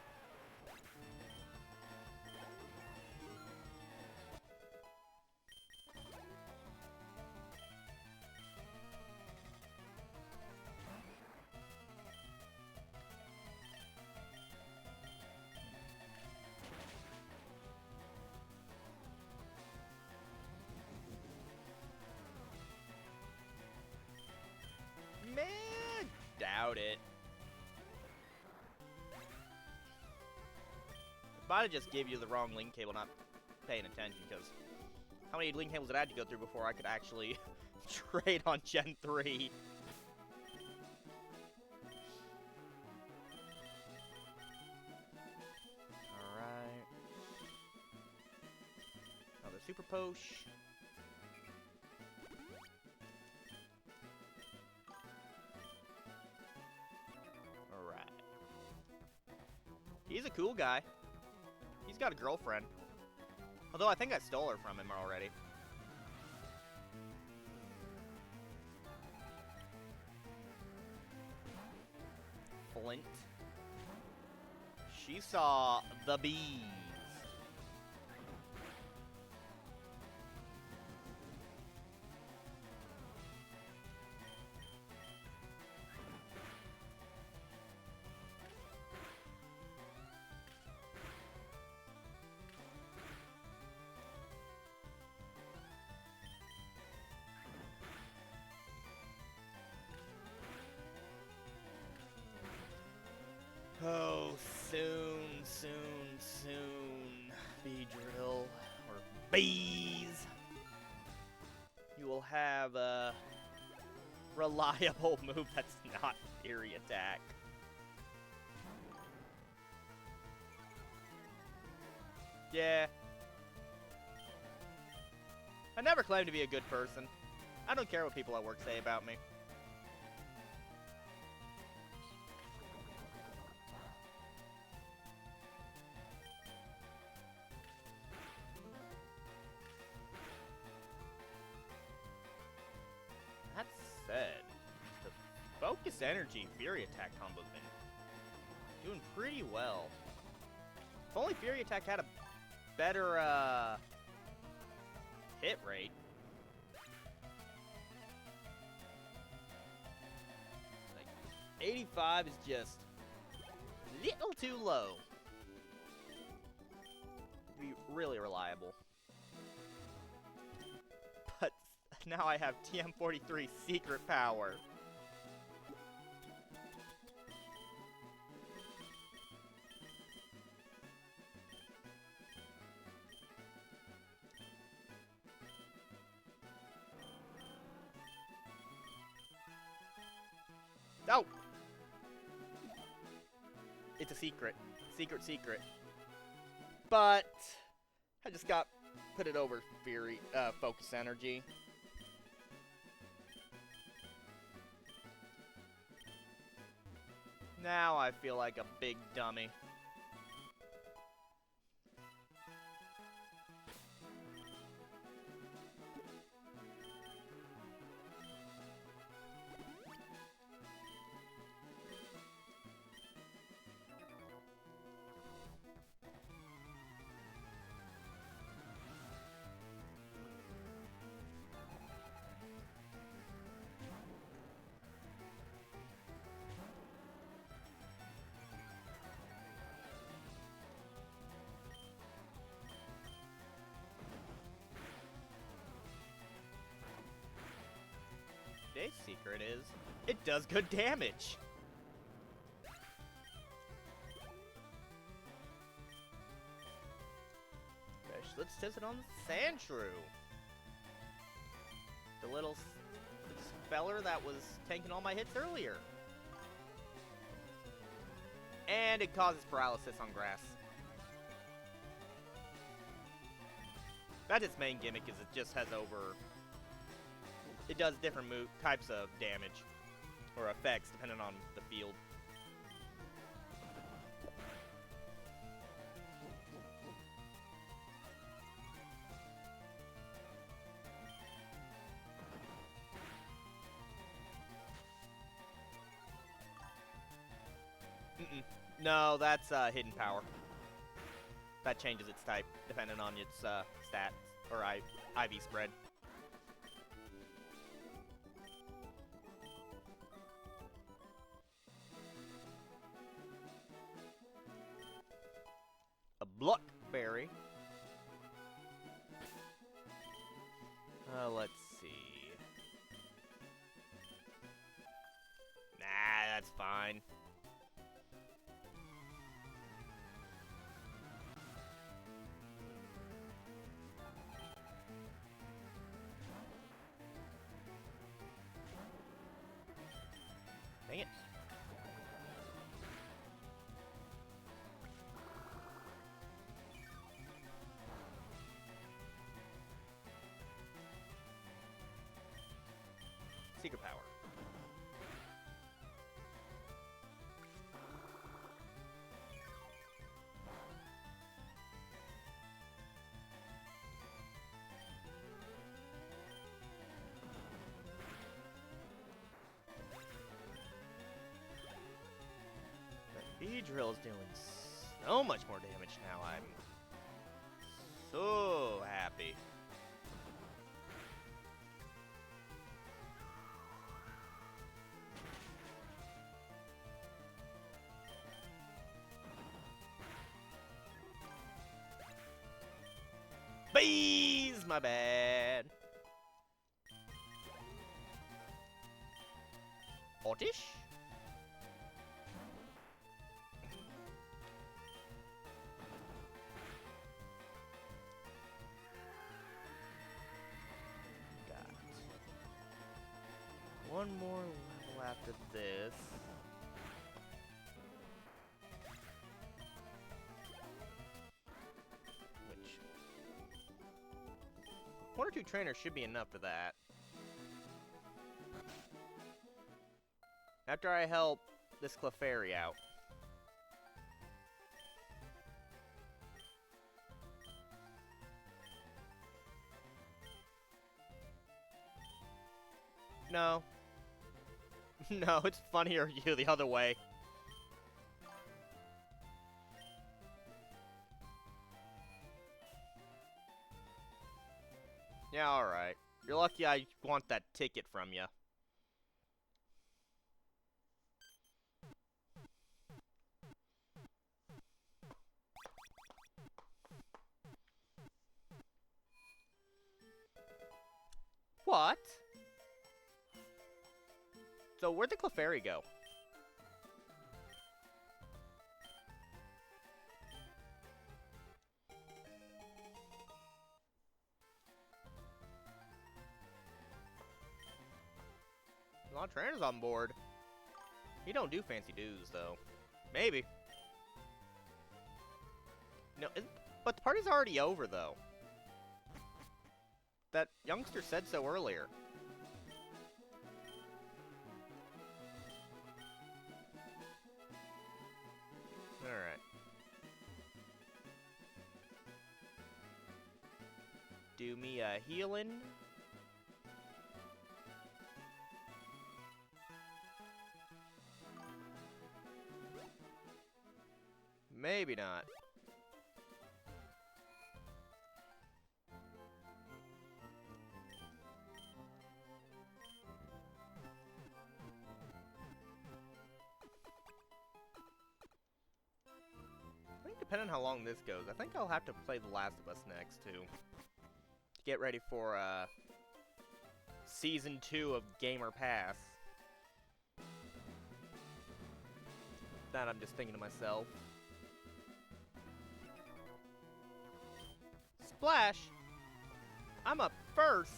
Man, doubt it. Might have just give you the wrong link cable, not paying attention, because how many link cables did I have to go through before I could actually trade on Gen 3? Alright. Another Super Posh. Alright. He's a cool guy. He's got a girlfriend. Although I think I stole her from him already. Flint. She saw the bees. Oh, soon, bee drill, or bees. You will have a reliable move that's not Fury Attack. Yeah. I never claimed to be a good person. I don't care what people at work say about me. That said, the Focus Energy Fury Attack combo's been doing pretty well. If only Fury Attack had a better hit rate. Like 85 is just a little too low. To be really reliable. But now I have TM43 secret power. Oh! It's a secret. Secret. But I just put it over Fury, Focus Energy. Now I feel like a big dummy. Today's secret is, it does good damage. Let's test it on Sandshrew. The little feller that was tanking all my hits earlier. And it causes paralysis on grass. That's its main gimmick, is it just has over... It does different types of damage, or effects, depending on the field. No, that's hidden power. That changes its type, depending on its stats, or IV spread. A Blockberry. Let's see. Nah, that's fine. Dang it. Secret power. Beedrill is doing so much more damage now. I'm so happy. Bees, my bad. Oddish? One more level after this. Which... one or two trainers should be enough for that. After I help this Clefairy out. No. No, it's funnier you the other way. Yeah, alright. You're lucky I want that ticket from you. What? So where'd the Clefairy go? A lot of trainers on board. He don't do fancy dues, though. Maybe. No, but the party's already over, though. That youngster said so earlier. Alright. Do me a healing. Maybe not. I think depending on how long this goes, I think I'll have to play The Last of Us next, too. To get ready for, Season 2 of Gamer Pass. That I'm just thinking to myself. Splash! I'm up first!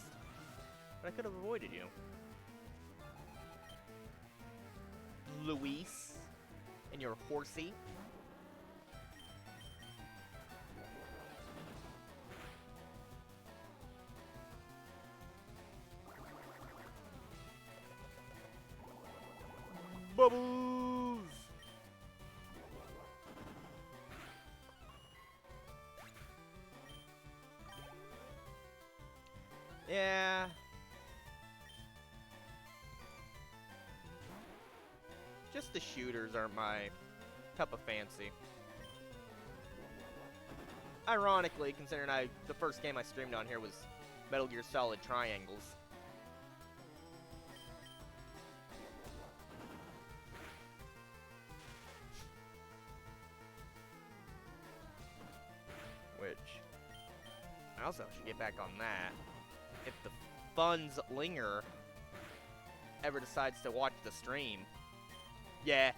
But I could have avoided you. Luis, and your horsey. Bubbles! Yeah. Just the shooters aren't my cup of fancy. Ironically, considering the first game I streamed on here was Metal Gear Solid Triangles. Which, I also should get back on that. If the funds linger ever decides to watch the stream. Yeah.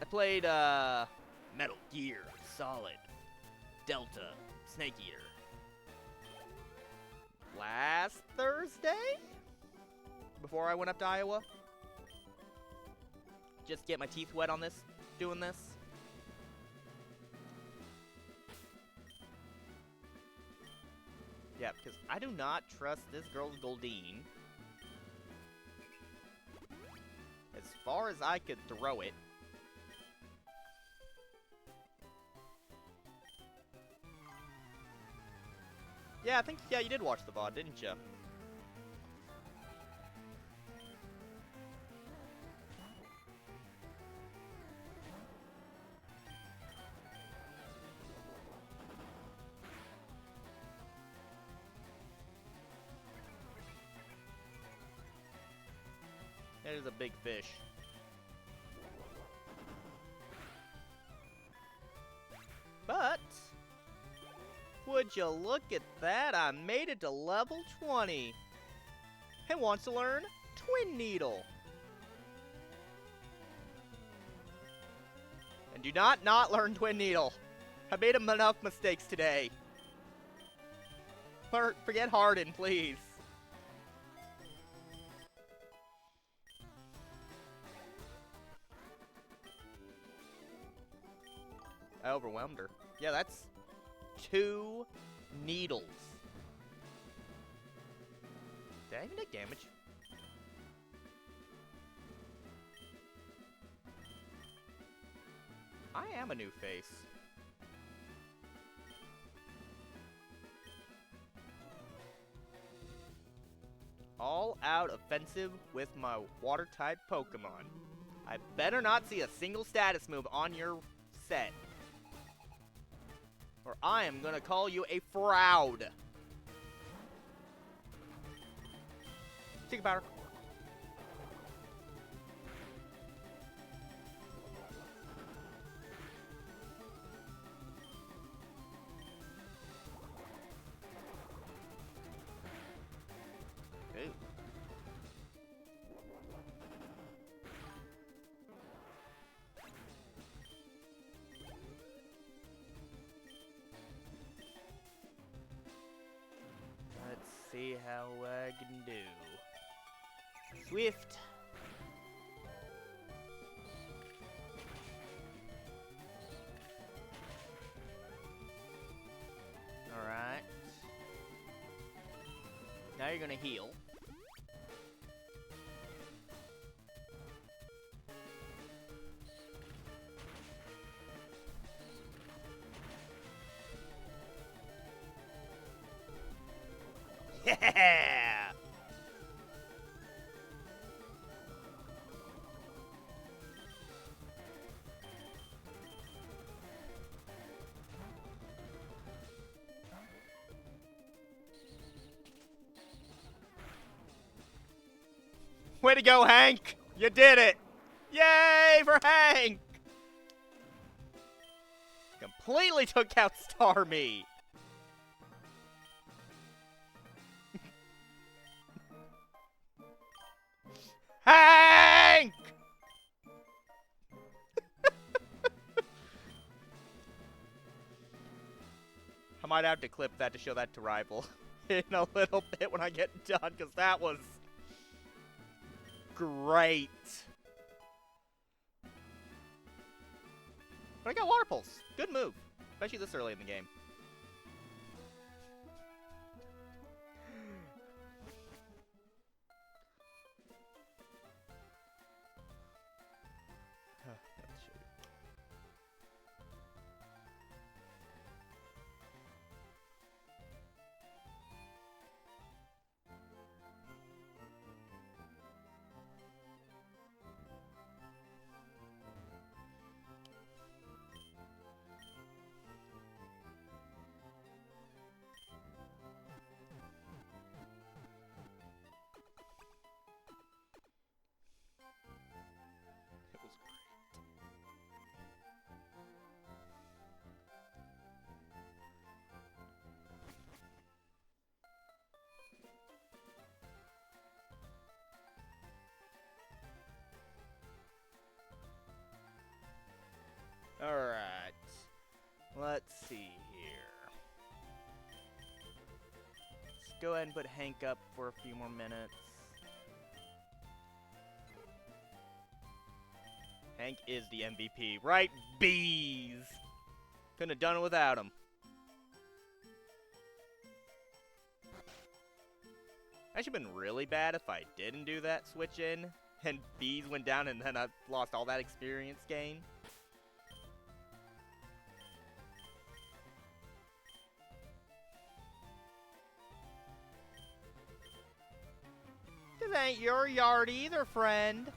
I played, Metal Gear Solid Delta Snake Eater last Thursday? Before I went up to Iowa. Just get my teeth wet on this, doing this. Yeah, because I do not trust this girl's Goldeen. As far as I could throw it. Yeah, I think, yeah, you did watch the VOD, didn't you? That is a big fish. But, would you look at that, I made it to level 20. And wants to learn Twin Needle. And do not learn Twin Needle. I made enough mistakes today. Forget Harden, please. I overwhelmed her. Yeah, that's 2 needles. Did I even take damage? I am a new face. All out offensive with my water-type Pokemon. I better not see a single status move on your set. Or I am gonna call you a fraud. Take a powder. Ooh. Let's see how I can do. Swift. Alright. Now you're gonna heal. Yeah! Way to go, Hank! You did it! Yay for Hank! Completely took out Starmie! Hank! I might have to clip that to show that to Rival in a little bit when I get done, because that was great. But I got Water Pulse. Good move. Especially this early in the game. Alright. Let's see here. Let's go ahead and put Hank up for a few more minutes. Hank is the MVP, right? Bees! Couldn't have done it without him. Actually been really bad if I didn't do that switch in, and Bees went down and then I lost all that experience gain. This ain't your yard either, friend.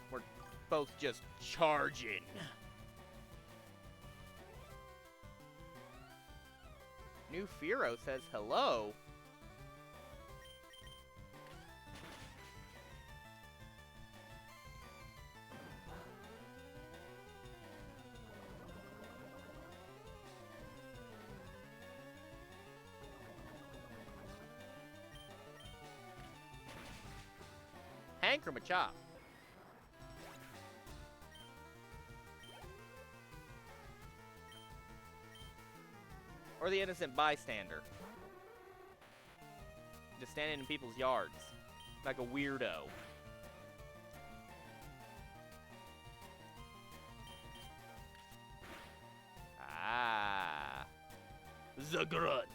We're both just charging. New Firo says hello. Hank or Machop? Or the innocent bystander? Just standing in people's yards. Like a weirdo. Ah. The grunt.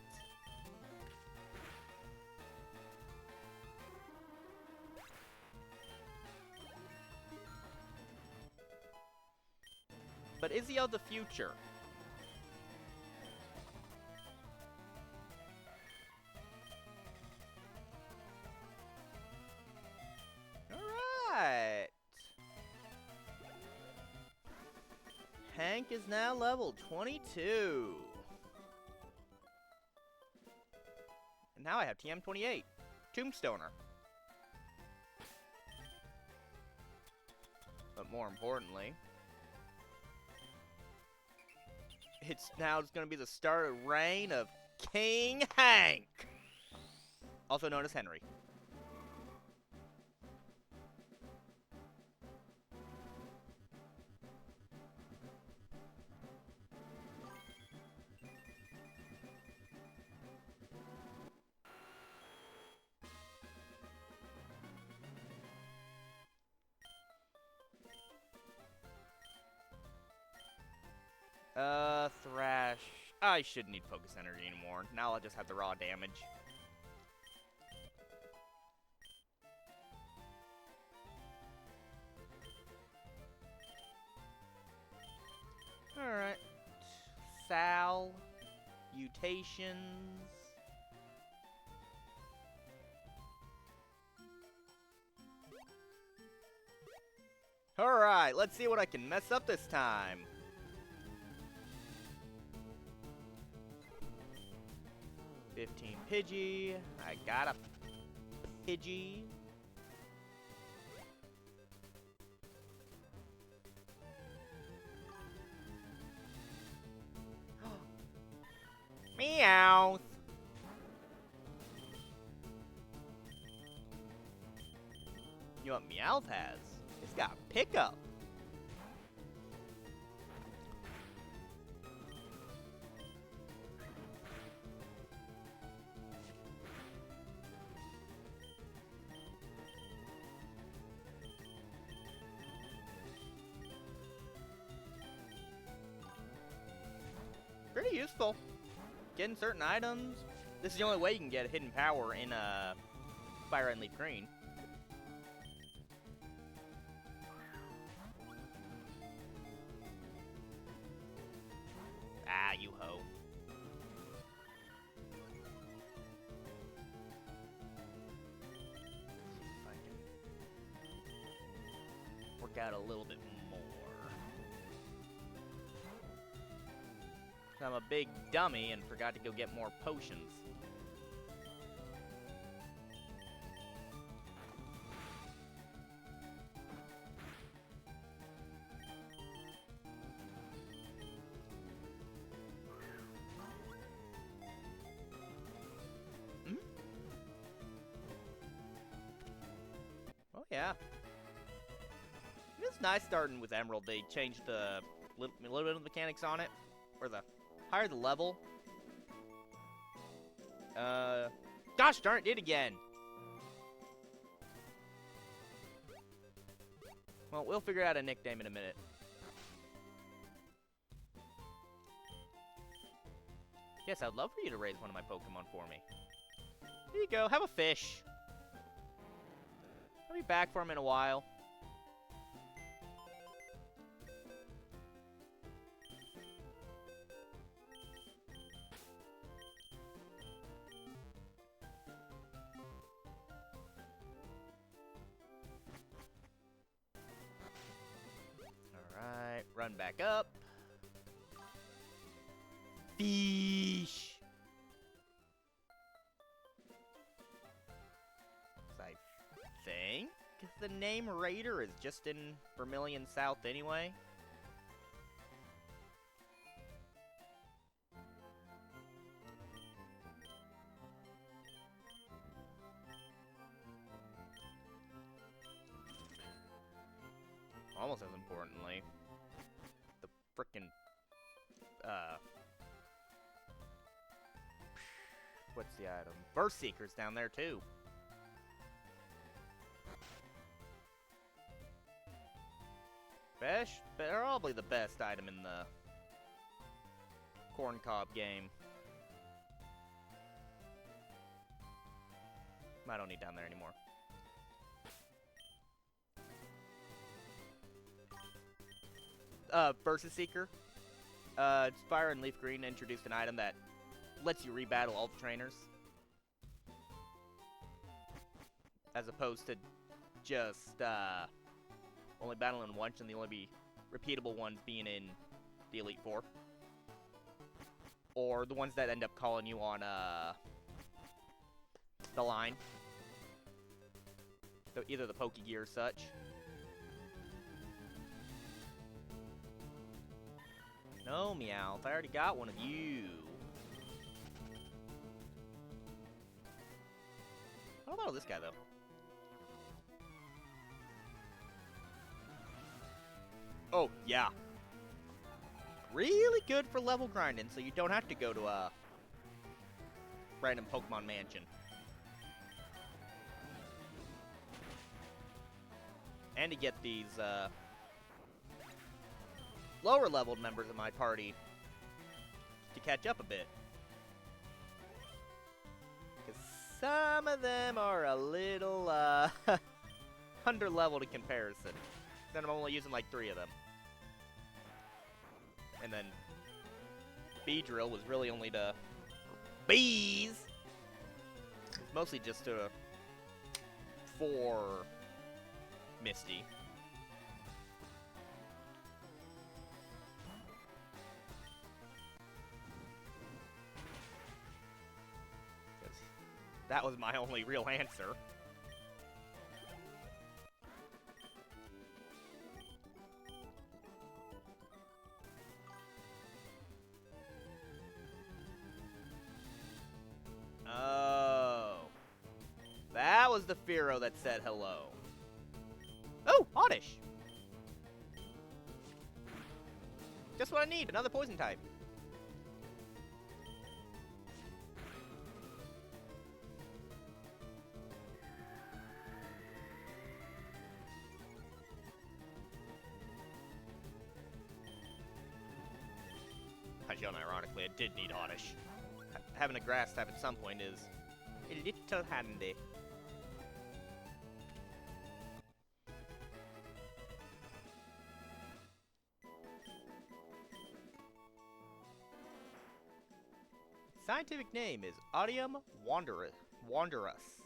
But is he of the future? Alright. Hank is now level 22. And now I have TM28. Tombstoner. But more importantly, it's now going to be the start of reign of King Hank, also known as Henry. Thrash. I shouldn't need focus energy anymore. Now I'll just have the raw damage. Alright. Sal. Mutations. Alright, let's see what I can mess up this time. 15 Pidgey. I got a Pidgey. Meow. You know what Meowth has? It's got pickup. useful. Getting certain items. This is the only way you can get a hidden power in FireRed and Leaf Green. Ah, you ho. See if I can work out a little bit more. I'm a big dummy and forgot to go get more potions. Oh yeah. It's nice starting with Emerald. They changed the little bit of the mechanics on it, or the higher the level. Gosh darn it, did again. Well, we'll figure out a nickname in a minute. Yes, I'd love for you to raise one of my Pokemon for me. Here you go, have a fish. I'll be back for him in a while. Alright, run back up. Fish! I think the name Raider is just in Vermilion South anyway. Almost as importantly, the frickin' what's the item? Burst Seeker's down there too. Probably the best item in the Corn Cob game. I don't need down there anymore. Versus Seeker. It's Fire and Leaf Green introduced an item that lets you rebattle all the trainers. As opposed to just, only battling once and the only repeatable ones being in the Elite Four. Or the ones that end up calling you on, the line. So either the Pokegear or such. No, Meowth, I already got one of you. How about this guy, though? Oh, yeah. Really good for level grinding, so you don't have to go to a random Pokemon mansion. And to get these, lower leveled members of my party to catch up a bit. Because some of them are a little, under-leveled in comparison. Then I'm only using like 3 of them. And then Beedrill was really only to bees. Mostly just to for Misty. That was my only real answer. Oh. That was the Fearow that said hello. Oh, Oddish! Just what I need, another poison type. I Honest, unironically, I did need Oddish. Having a grass type at some point is a little handy. Scientific name is Odium wanderus.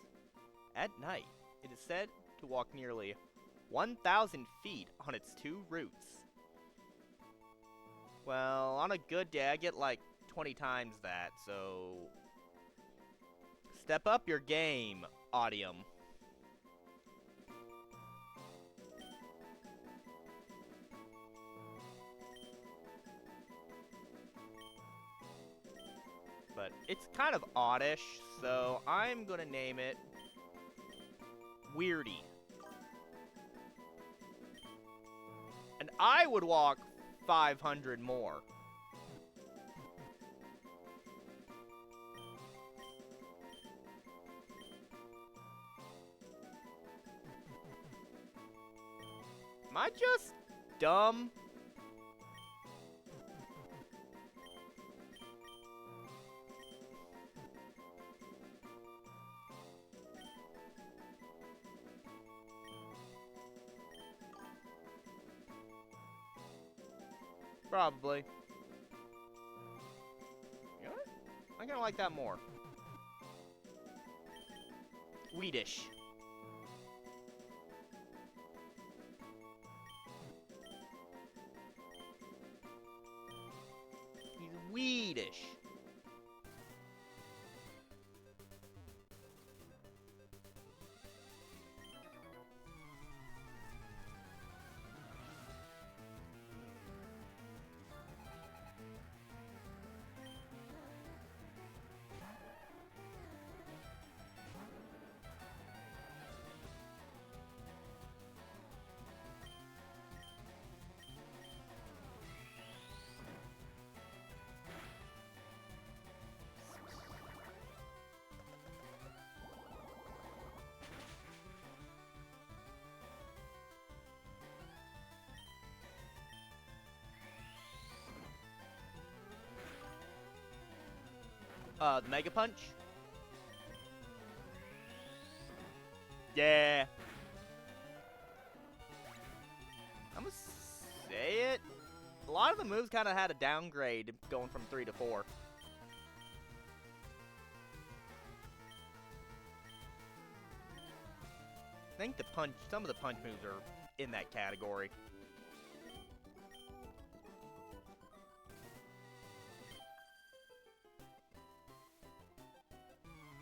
At night, it is said to walk nearly 1,000 feet on its two roots. Well, on a good day, I get like 20 times that, so step up your game, Odium. But it's kind of oddish, so I'm gonna name it Weirdy. And I would walk 500 more. Am I just dumb? Probably. You know what? I'm gonna like that more. Weedish. He's weedish. The Mega Punch? Yeah. I'm gonna say it. A lot of the moves kind of had a downgrade going from 3 to 4. I think some of the punch moves are in that category.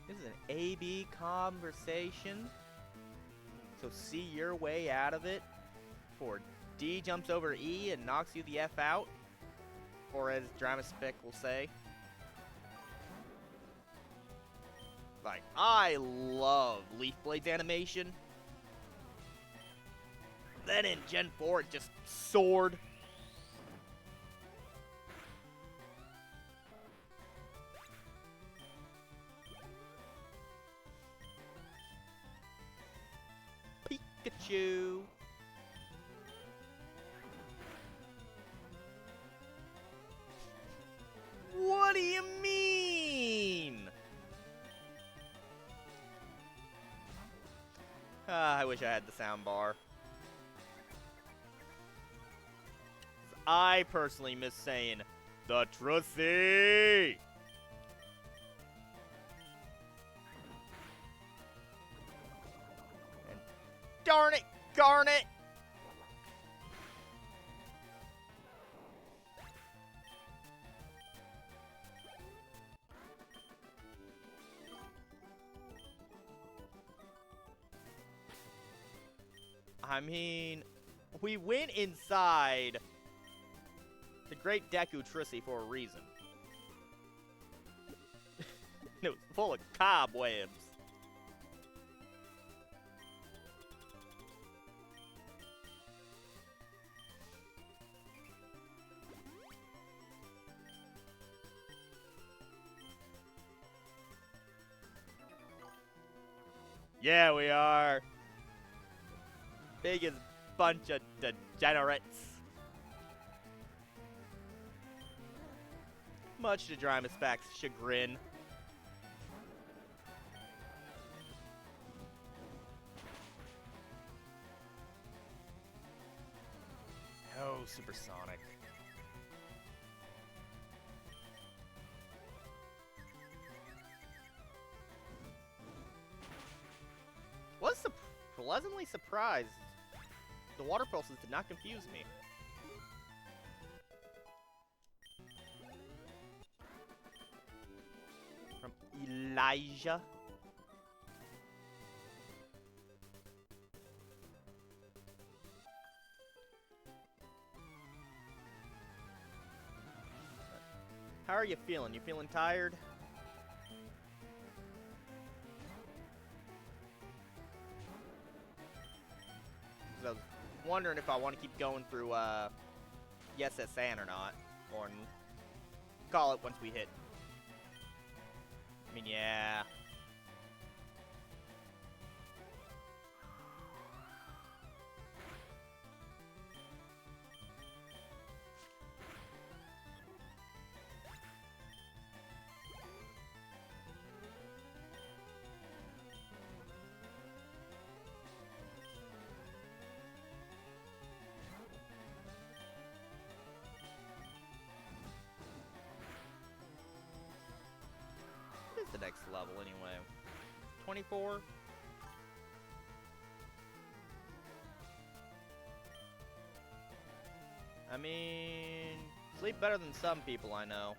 This is an A-B conversation, so see your way out of it. For D jumps over E and knocks you the F out, or as Dramaspec will say. Like, I love Leaf Blade's animation. Then in Gen 4, it just soared. Pikachu. What do you mean? I wish I had the sound bar. I personally miss saying the Trussy. And darn it, garnet. I mean, we went inside the Great Deku Trissy for a reason. It was full of cobwebs. Yeah, we are. Biggest bunch of degenerates. Much to Drymaspac's chagrin. Oh, supersonic. Was pleasantly surprised. The water pulses did not confuse me. From Elijah. How are you feeling? You feeling tired? I was wondering if I want to keep going through Yes San or not, or call it once we hit. I mean, yeah. What is the next level anyway? 24? I mean, sleep better than some people I know.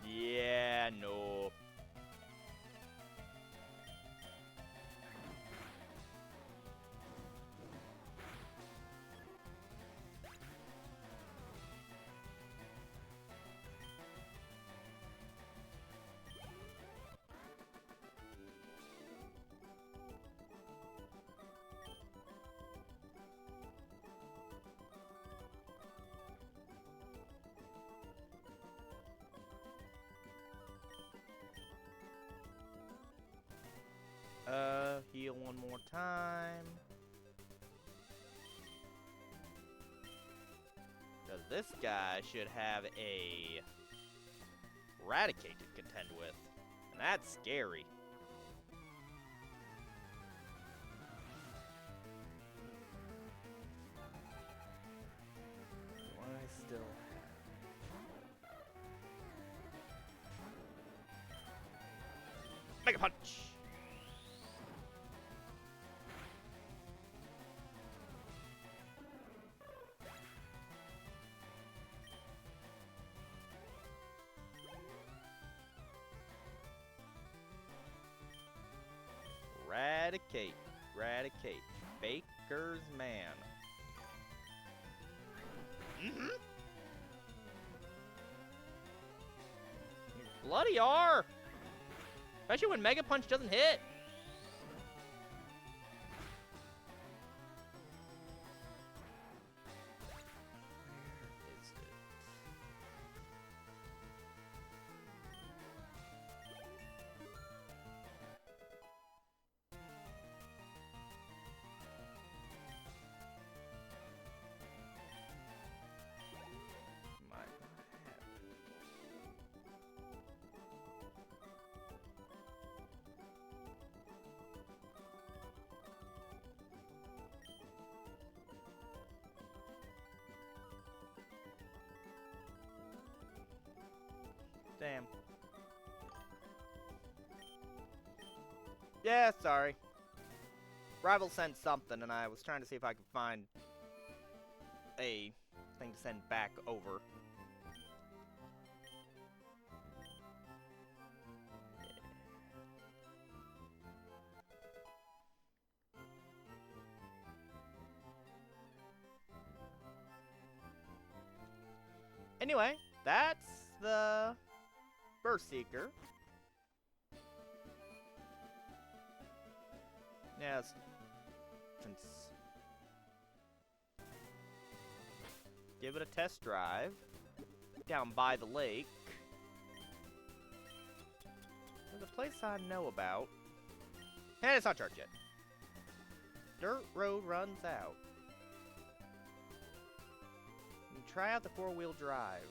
Yeah, no. Heal one more time. Because this guy should have a Eradicate to contend with. And that's scary. Do I still have... Mega Punch! Eradicate. Eradicate. Baker's man. Mm-hmm. Bloody R! Especially when Mega Punch doesn't hit. Where is it? Might not have it. Damn. Yeah, sorry. Rival sent something, and I was trying to see if I could find a thing to send back over. Anyway, that's the Burst Seeker. Yes. Since give it a test drive down by the lake. There's a place I know about. And it's not charged yet. Dirt road runs out. You can try out the 4-wheel drive.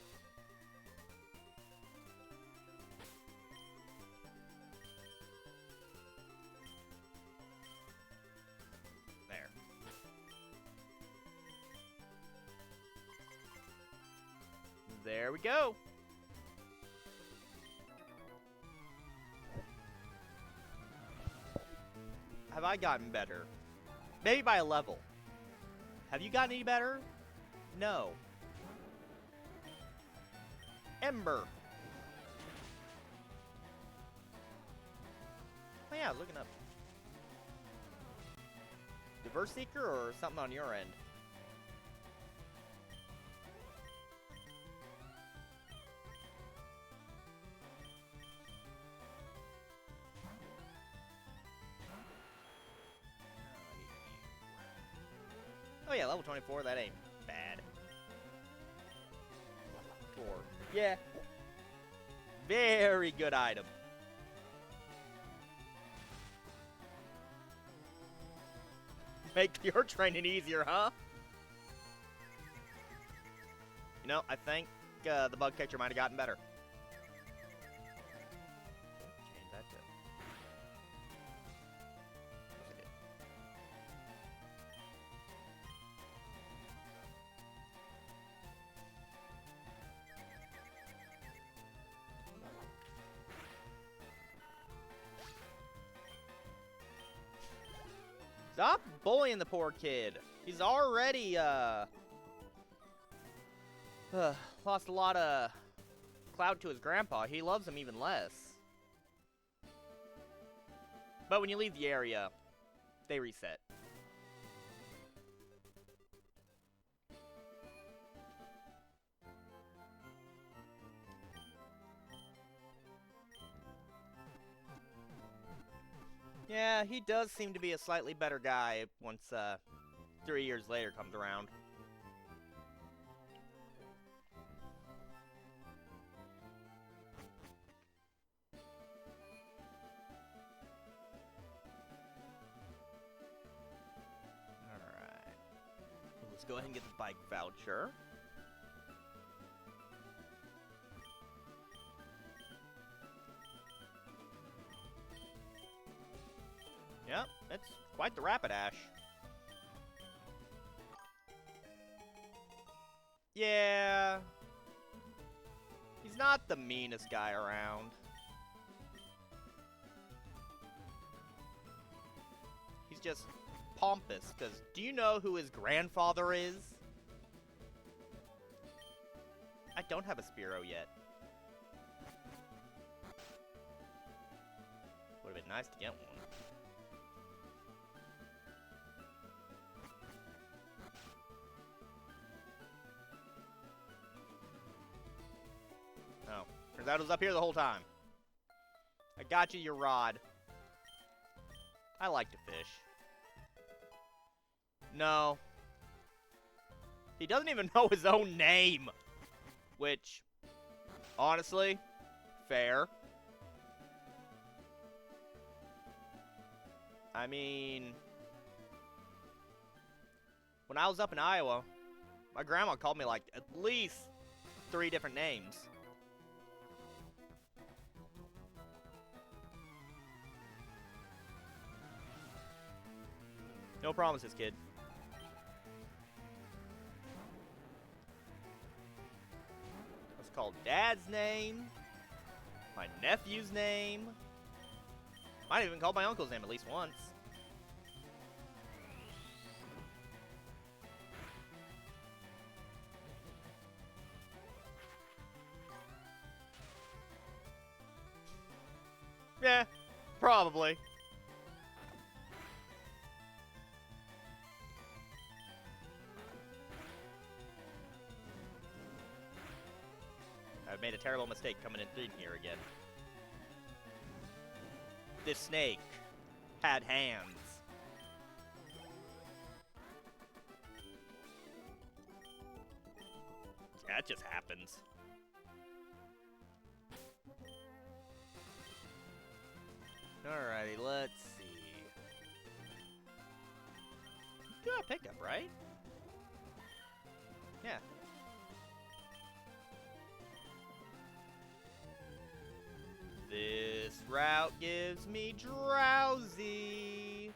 There. There we go. Have I gotten better? Maybe by a level. Have you gotten any better? No. Ember. Oh yeah, looking up. Diverse Seeker or something on your end? Oh yeah, level 24, that ain't bad. 4. Yeah. Very good item. Make your training easier, huh? You know, I think the bug catcher might have gotten better. Change that to... Stop bullying the poor kid. He's already, lost a lot of clout to his grandpa. He loves him even less. But when you leave the area, they reset. Yeah, he does seem to be a slightly better guy once 3 years later comes around. Alright. Let's go ahead and get the bike voucher. Yep, it's quite the Rapidash. Yeah. He's not the meanest guy around. He's just pompous, because do you know who his grandfather is? I don't have a Spearow yet. Would have been nice to get one. Oh, turns out it was up here the whole time. I got you, your rod. I like to fish. No. He doesn't even know his own name. Which, honestly, fair. I mean, when I was up in Iowa, my grandma called me like at least 3 different names. No promises, kid. Let's call Dad's name, my nephew's name. Might have even called my uncle's name at least once. Yeah, probably. I've made a terrible mistake coming in here again. This snake had hands. That just happens. Alrighty, let's see. Do a pickup, right? Yeah. This route gives me drowsy.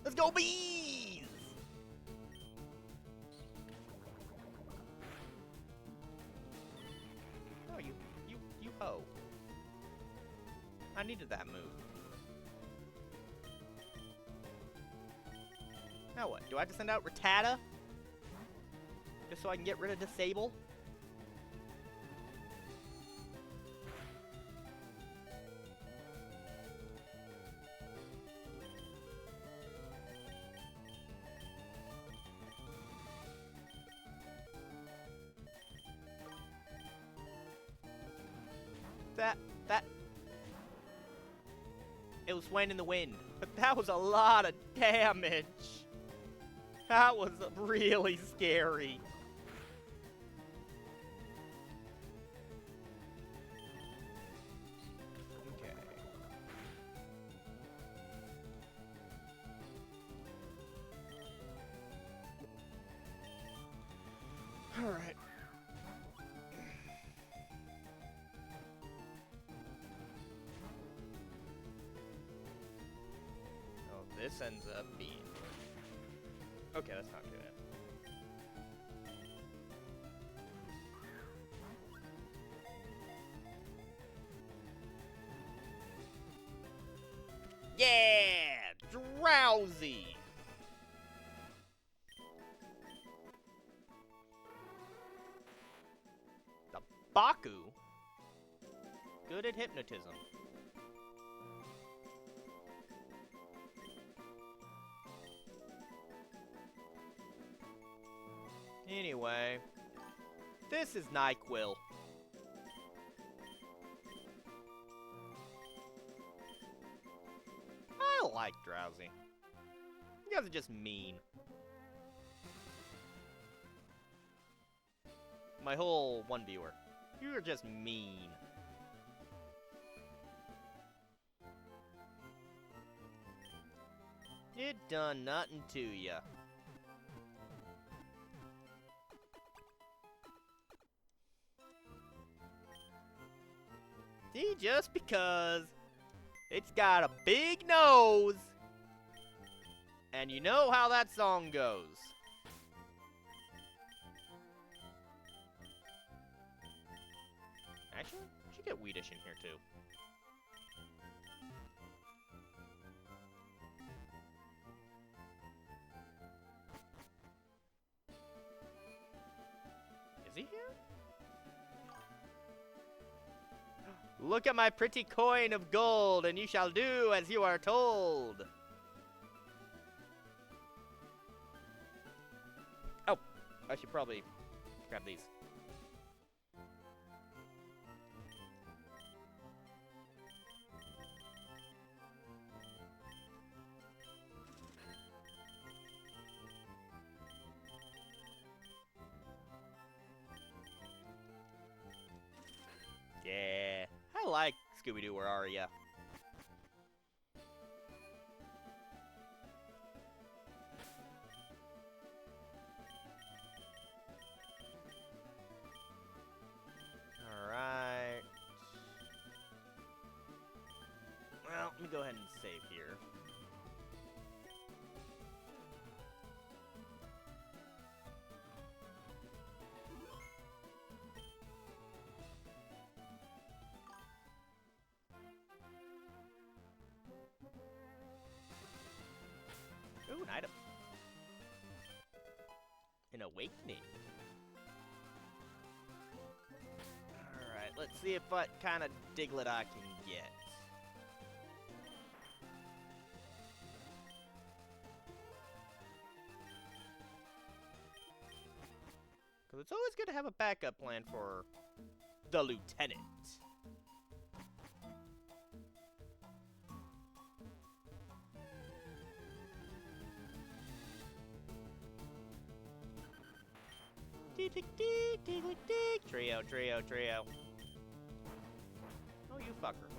Let's go, bees! Oh, you ho. I needed that move. Now what? Do I have to send out Rattata? Just so I can get rid of Disable? That... It was Swain in the Wind. But that was a lot of damage. That was really scary. Okay. All right. Oh, this ends up being... Okay, that's not good. Yeah! Drowsy! The Baku? Good at hypnotism. Anyway, this is NyQuil. I like Drowsy. You guys are just mean. My whole one viewer. You are just mean. It done nothing to ya. See, just because it's got a big nose, and you know how that song goes. Actually, we should get Weedish in here too. Is he here? Look at my pretty coin of gold, and you shall do as you are told. Oh, I should probably grab these. Yeah, I like Scooby-Doo, where are ya? Alright. Well, let me go ahead and save here. Ooh, an item. An awakening. Alright, let's see if what kind of Diglett I can get. Because it's always good to have a backup plan for the lieutenant. Trio, trio, trio. Oh, you fucker.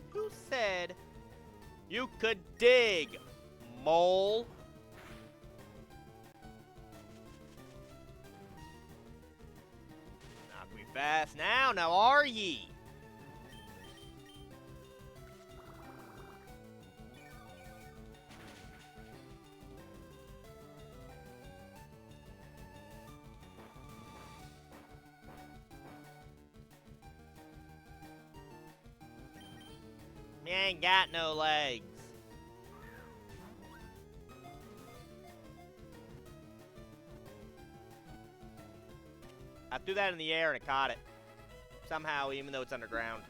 Who said you could dig, mole? Knock me fast now are ye? Me ain't got no legs. I threw that in the air and it caught it. Somehow, even though it's underground.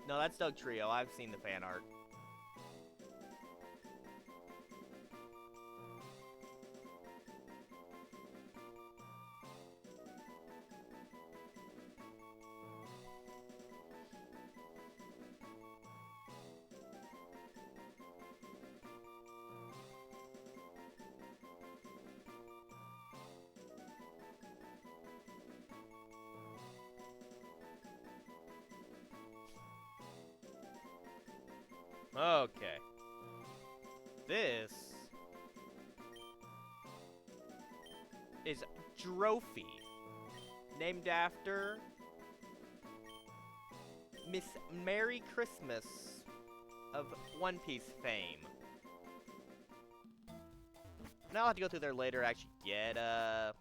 No, that's Doug Trio. I've seen the fan art. Okay. This is Drophy, named after Miss Merry Christmas of One Piece fame. Now I'll have to go through there later, actually get a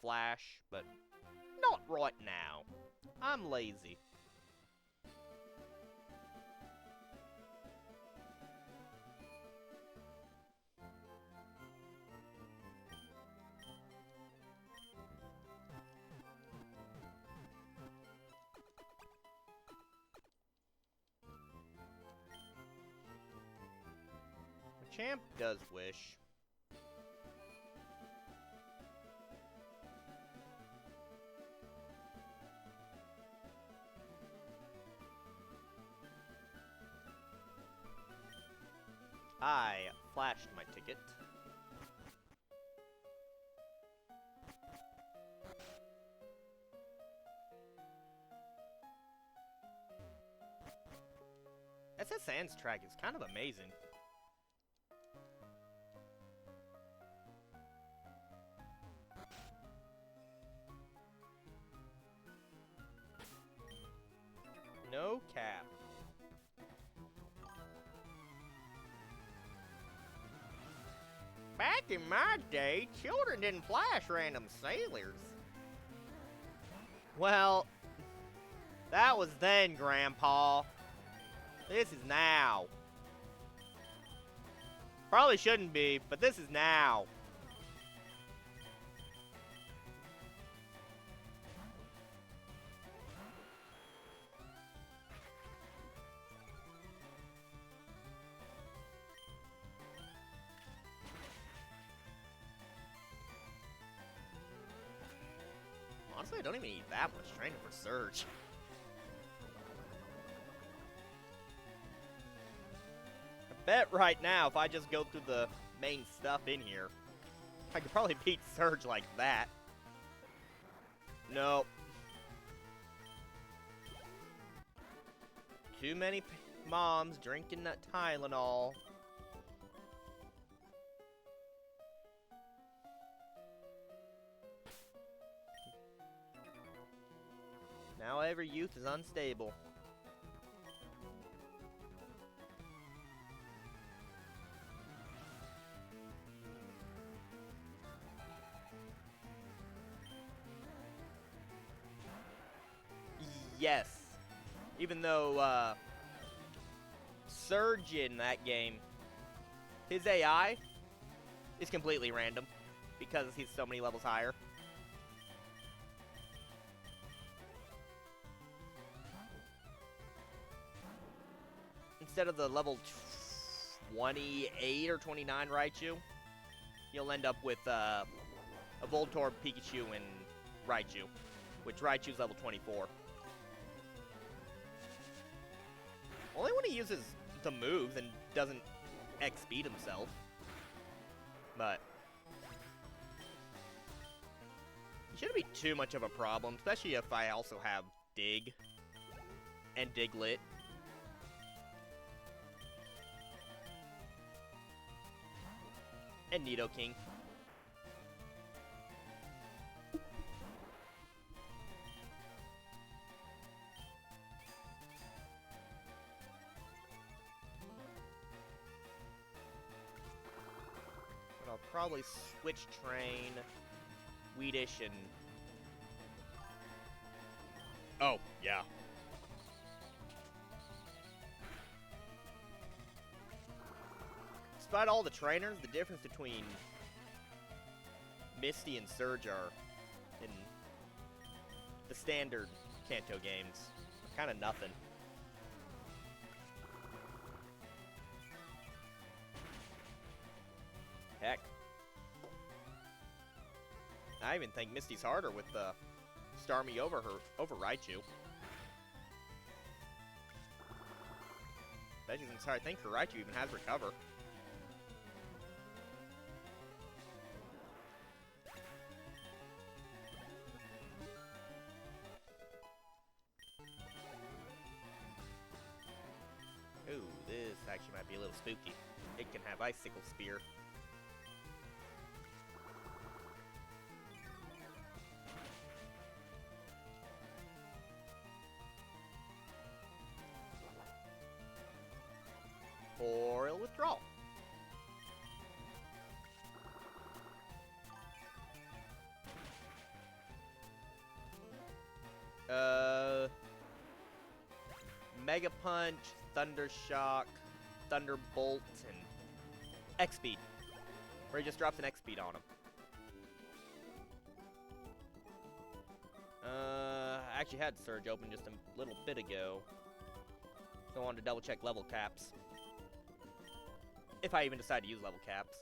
Flash, but not right now. I'm lazy. Champ does wish. I flashed my ticket. SS Sands track is kind of amazing. No cap. Back in my day, children didn't flash random sailors. Well, that was then, Grandpa. This is now. Probably shouldn't be, but this is now. Honestly, I don't even need that much training for Surge. I bet right now, if I just go through the main stuff in here, I could probably beat Surge like that. Nope. Too many moms drinking that Tylenol. Now every youth is unstable. Yes. Even though, Surge in that game, his AI is completely random because he's so many levels higher. Instead of the level 28 or 29 Raichu, you'll end up with a Voltorb, Pikachu, and Raichu, which Raichu's level 24. Only when he uses the moves and doesn't X-speed himself. But it shouldn't be too much of a problem, especially if I also have Dig and Diglett. And Nidoking. But I'll probably switch train Weedish and... Oh, yeah. Despite all the trainers, the difference between Misty and Surge are, in the standard Kanto games, kind of nothing. Heck. I even think Misty's harder with Starmie over Raichu. Especially since I think her Raichu even has Recover. Ooh, this actually might be a little spooky. It can have Icicle Spear. Or it'll withdraw. Mega Punch, Thunder Shock, Thunderbolt, and X-Speed. Where he just drops an X-Speed on him. I actually had Surge open just a little bit ago. So I wanted to double check level caps. If I even decide to use level caps.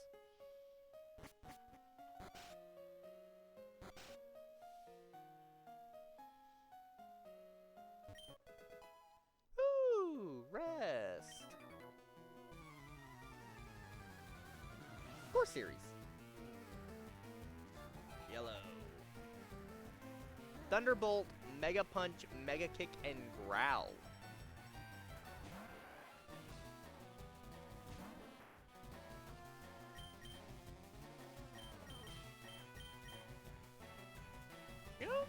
Ooh, rest. Core Series. Yellow. Thunderbolt, Mega Punch, Mega Kick, and Growl. You know,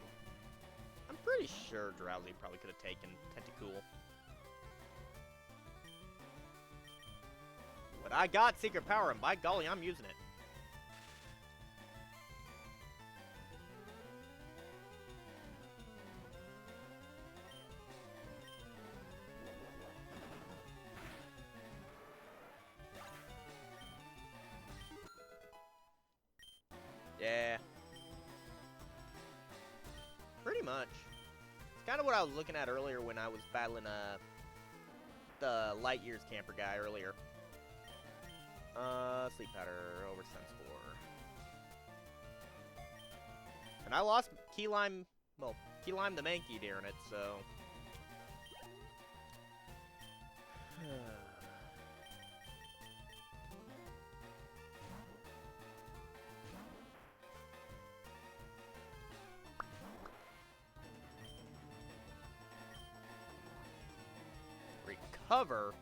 I'm pretty sure Drowsy probably could have taken Tentacool. But I got Secret Power, and by golly, I'm using it. Yeah. Pretty much. It's kind of what I was looking at earlier when I was battling the Light Years camper guy earlier. Sleep Powder over Sunspore. And I lost Key Lime, well, Key Lime the Mankey during it, so... Recover?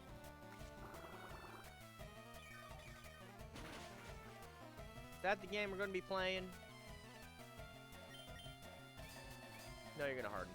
Is that the game we're going to be playing? No, you're going to harden.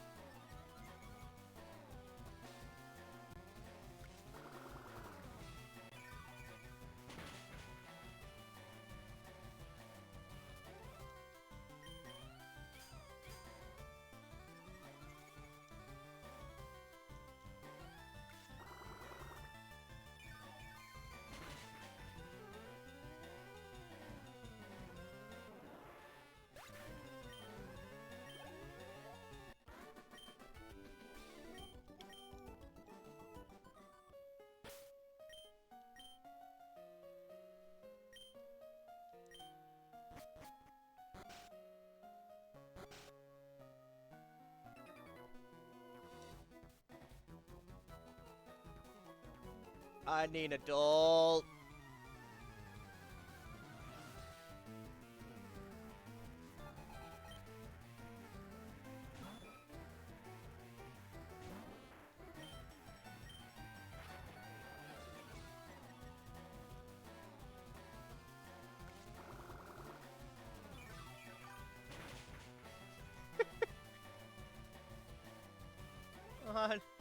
I need an adult.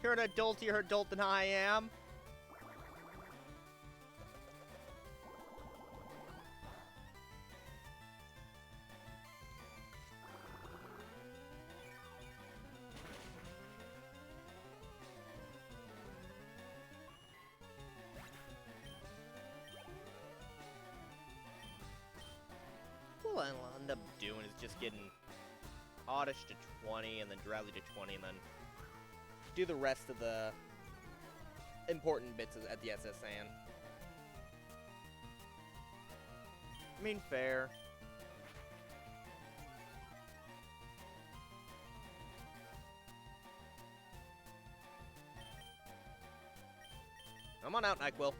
You're an adultier adult than I am. What I'll end up doing is just getting Oddish to 20 and then Drowsy to 20 and then do the rest of the important bits at the SSN. I mean, fair. Come on out, NyQuil.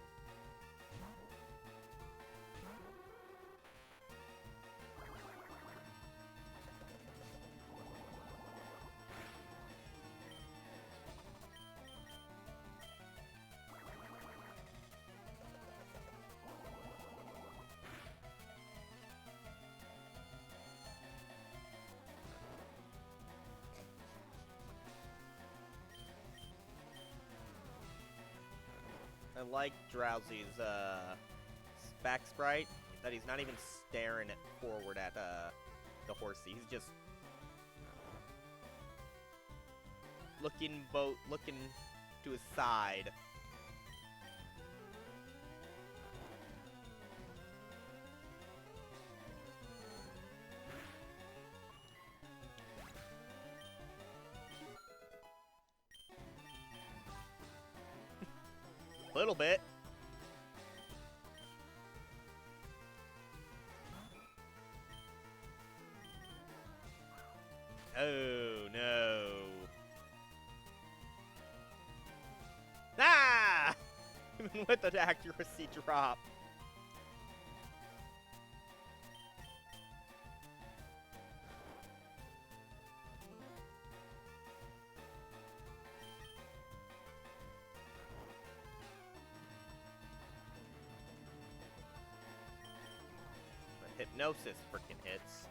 I like Drowsy's back sprite, that he's not even staring forward at the horsey. He's just looking to his side. A little bit. Oh no. Ah! Even with an accuracy drop. Hypnosis freaking hits.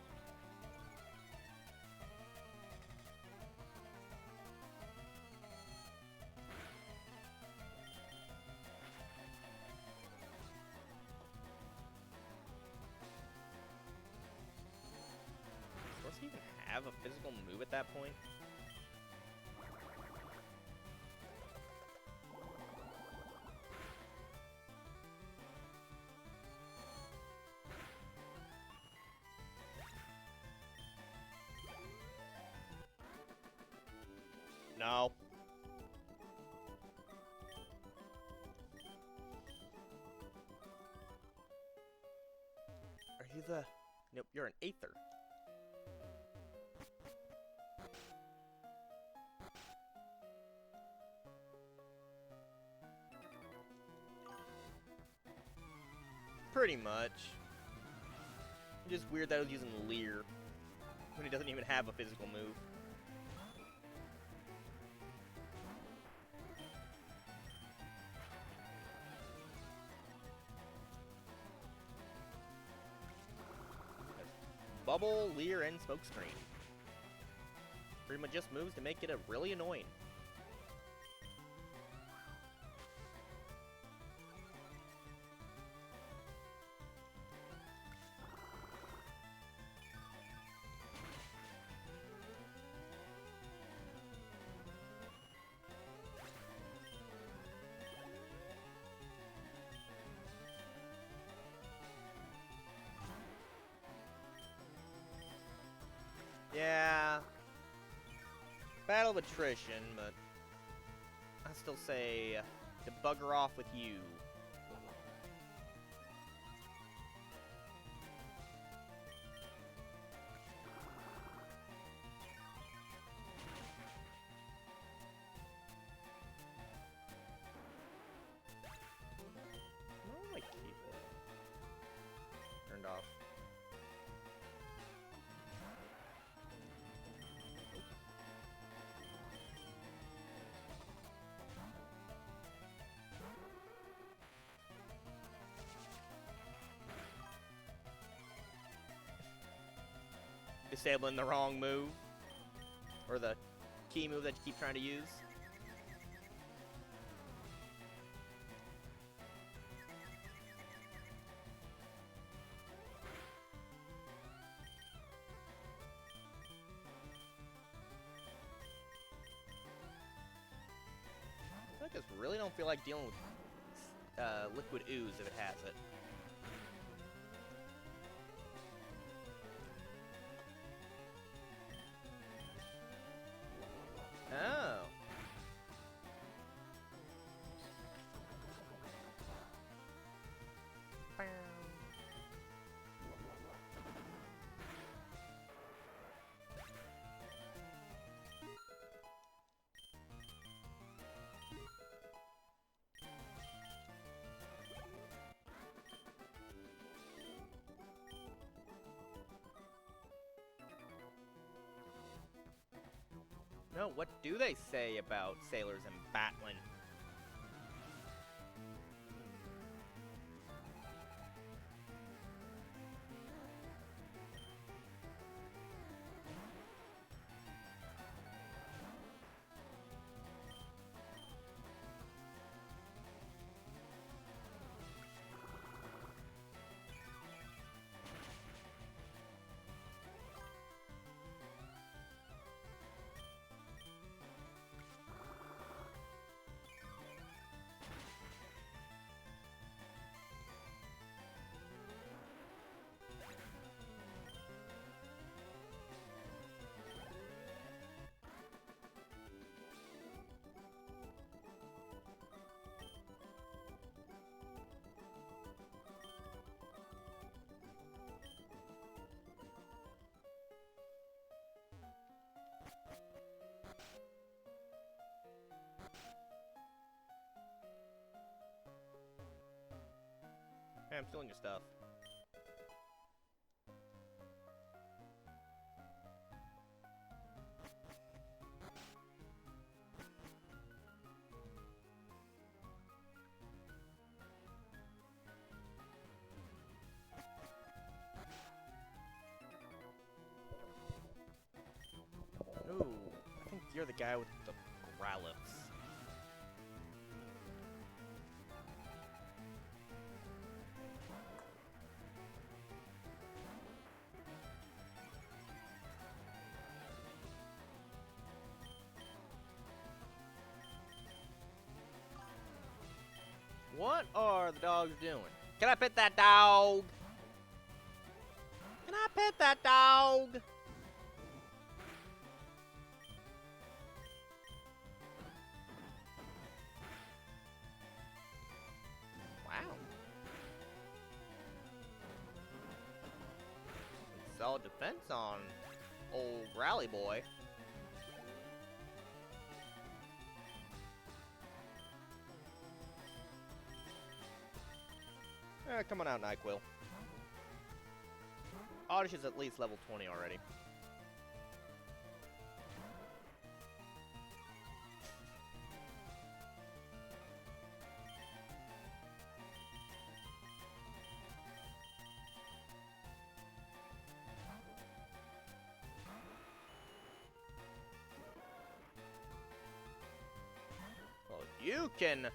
Does he even have a physical move at that point? No. Are you the... Nope, you're an Aether. Pretty much. Just weird that I was using Leer when he doesn't even have a physical move. Bubble, Leer, and Smokescreen. Pretty much just moves to make it really annoying. Yeah, battle of attrition, but I still say to bugger off with you. disabling the wrong move. Or the key move that you keep trying to use. I just really don't feel like dealing with liquid ooze if it has it. Oh. No, what do they say about sailors and battling? Hey, I'm stealing your stuff. Ooh, I think you're the guy with the growliths. What are the dogs doing? Can I pet that dog? Can I pet that dog? Wow. Solid defense on old Rally Boy. Come on out, NyQuil. Oddish is at least level 20 already. Well, you can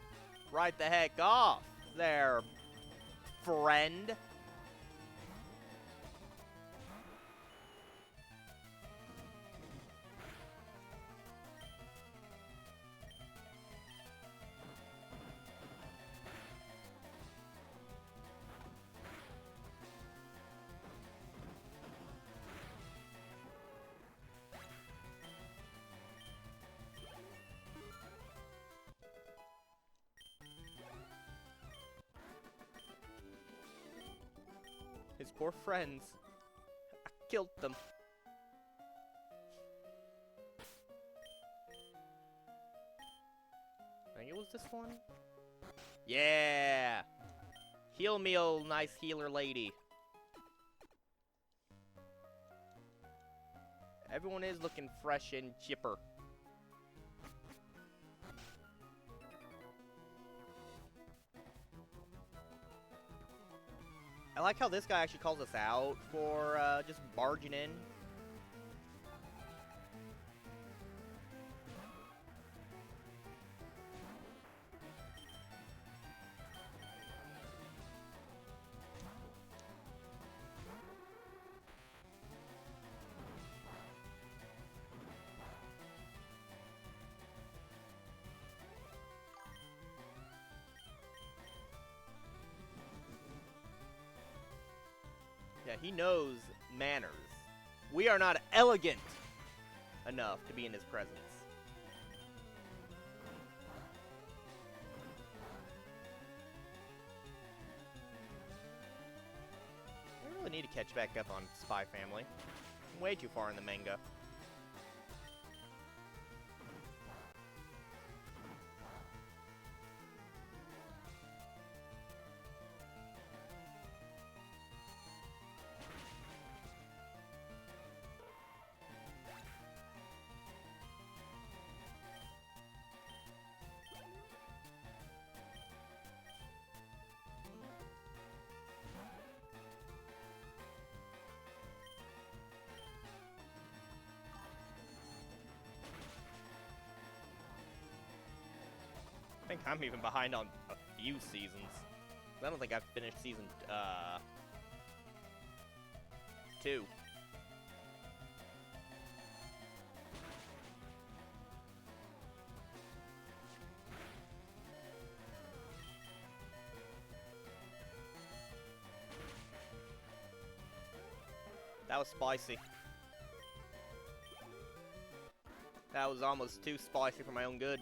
right the heck off there, friend. His poor friends. I killed them. I think it was this one. Yeah! Heal me, old nice healer lady. Everyone is looking fresh and chipper. I like how this guy actually calls us out for just barging in. Yeah, he knows manners. We are not elegant enough to be in his presence. I really need to catch back up on Spy Family. I'm way too far in the manga. I think I'm even behind on a few seasons. I don't think I've finished season 2. That was spicy. That was almost too spicy for my own good.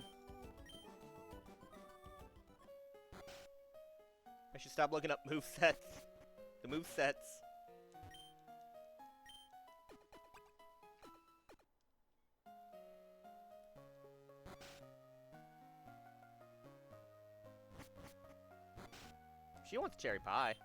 I should stop looking up movesets. The movesets. She wants cherry pie.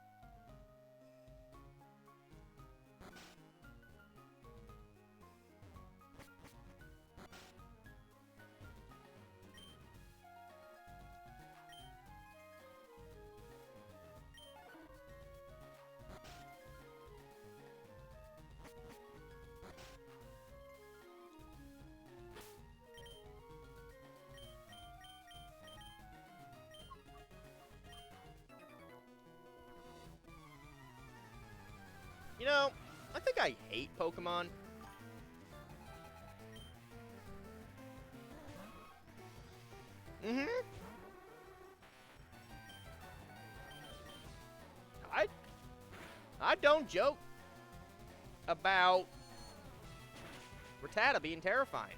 You know, I think I hate Pokemon. I don't joke about Rattata being terrifying.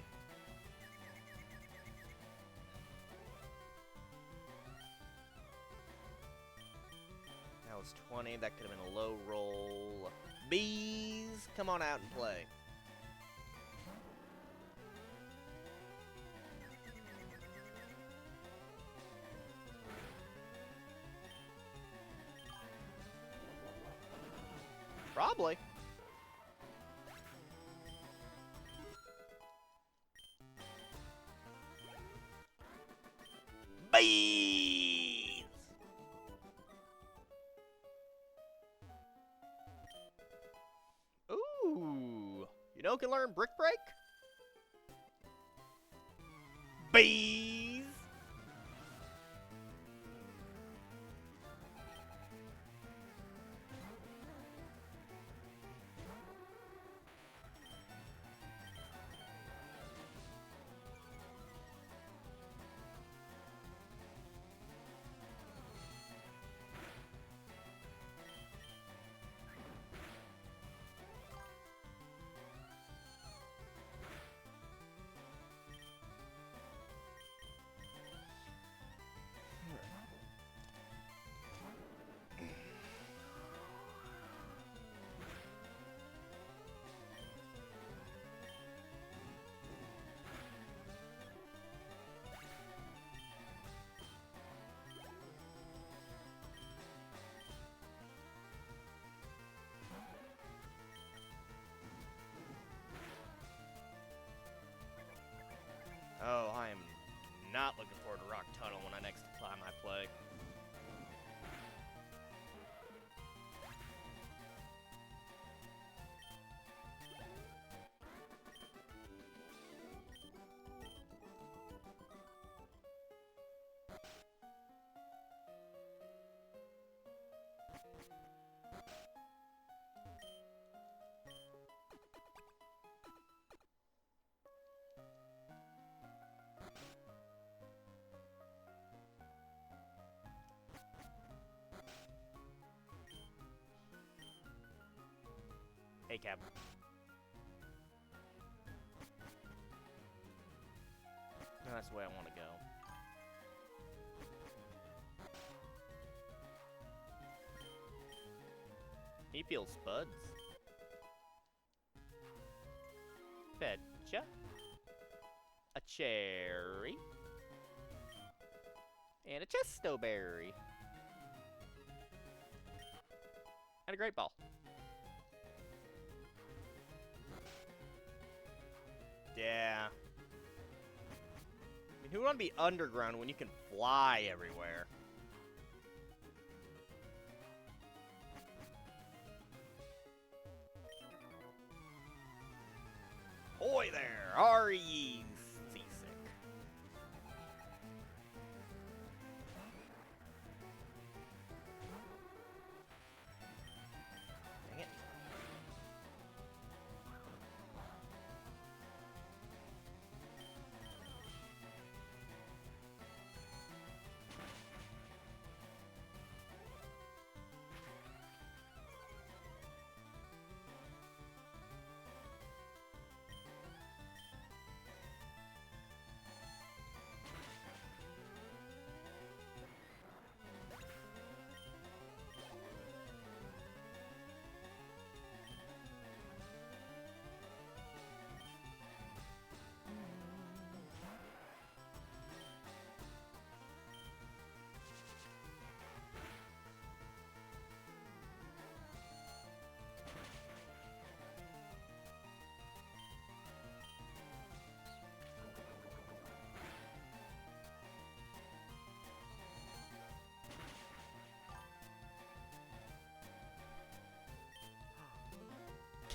That was 20. That could have been a low roll. Bees, come on out and play. Probably. Bees! Ooh. You know who can learn Brick Break? Bees! Hey, Cab. That's the way I want to go. He feels spuds. Fetcha. A cherry. And a chesto berry. And a great ball. Yeah. I mean, who would want to be underground when you can fly everywhere? Hoy there! Are ye seasick? Dang it.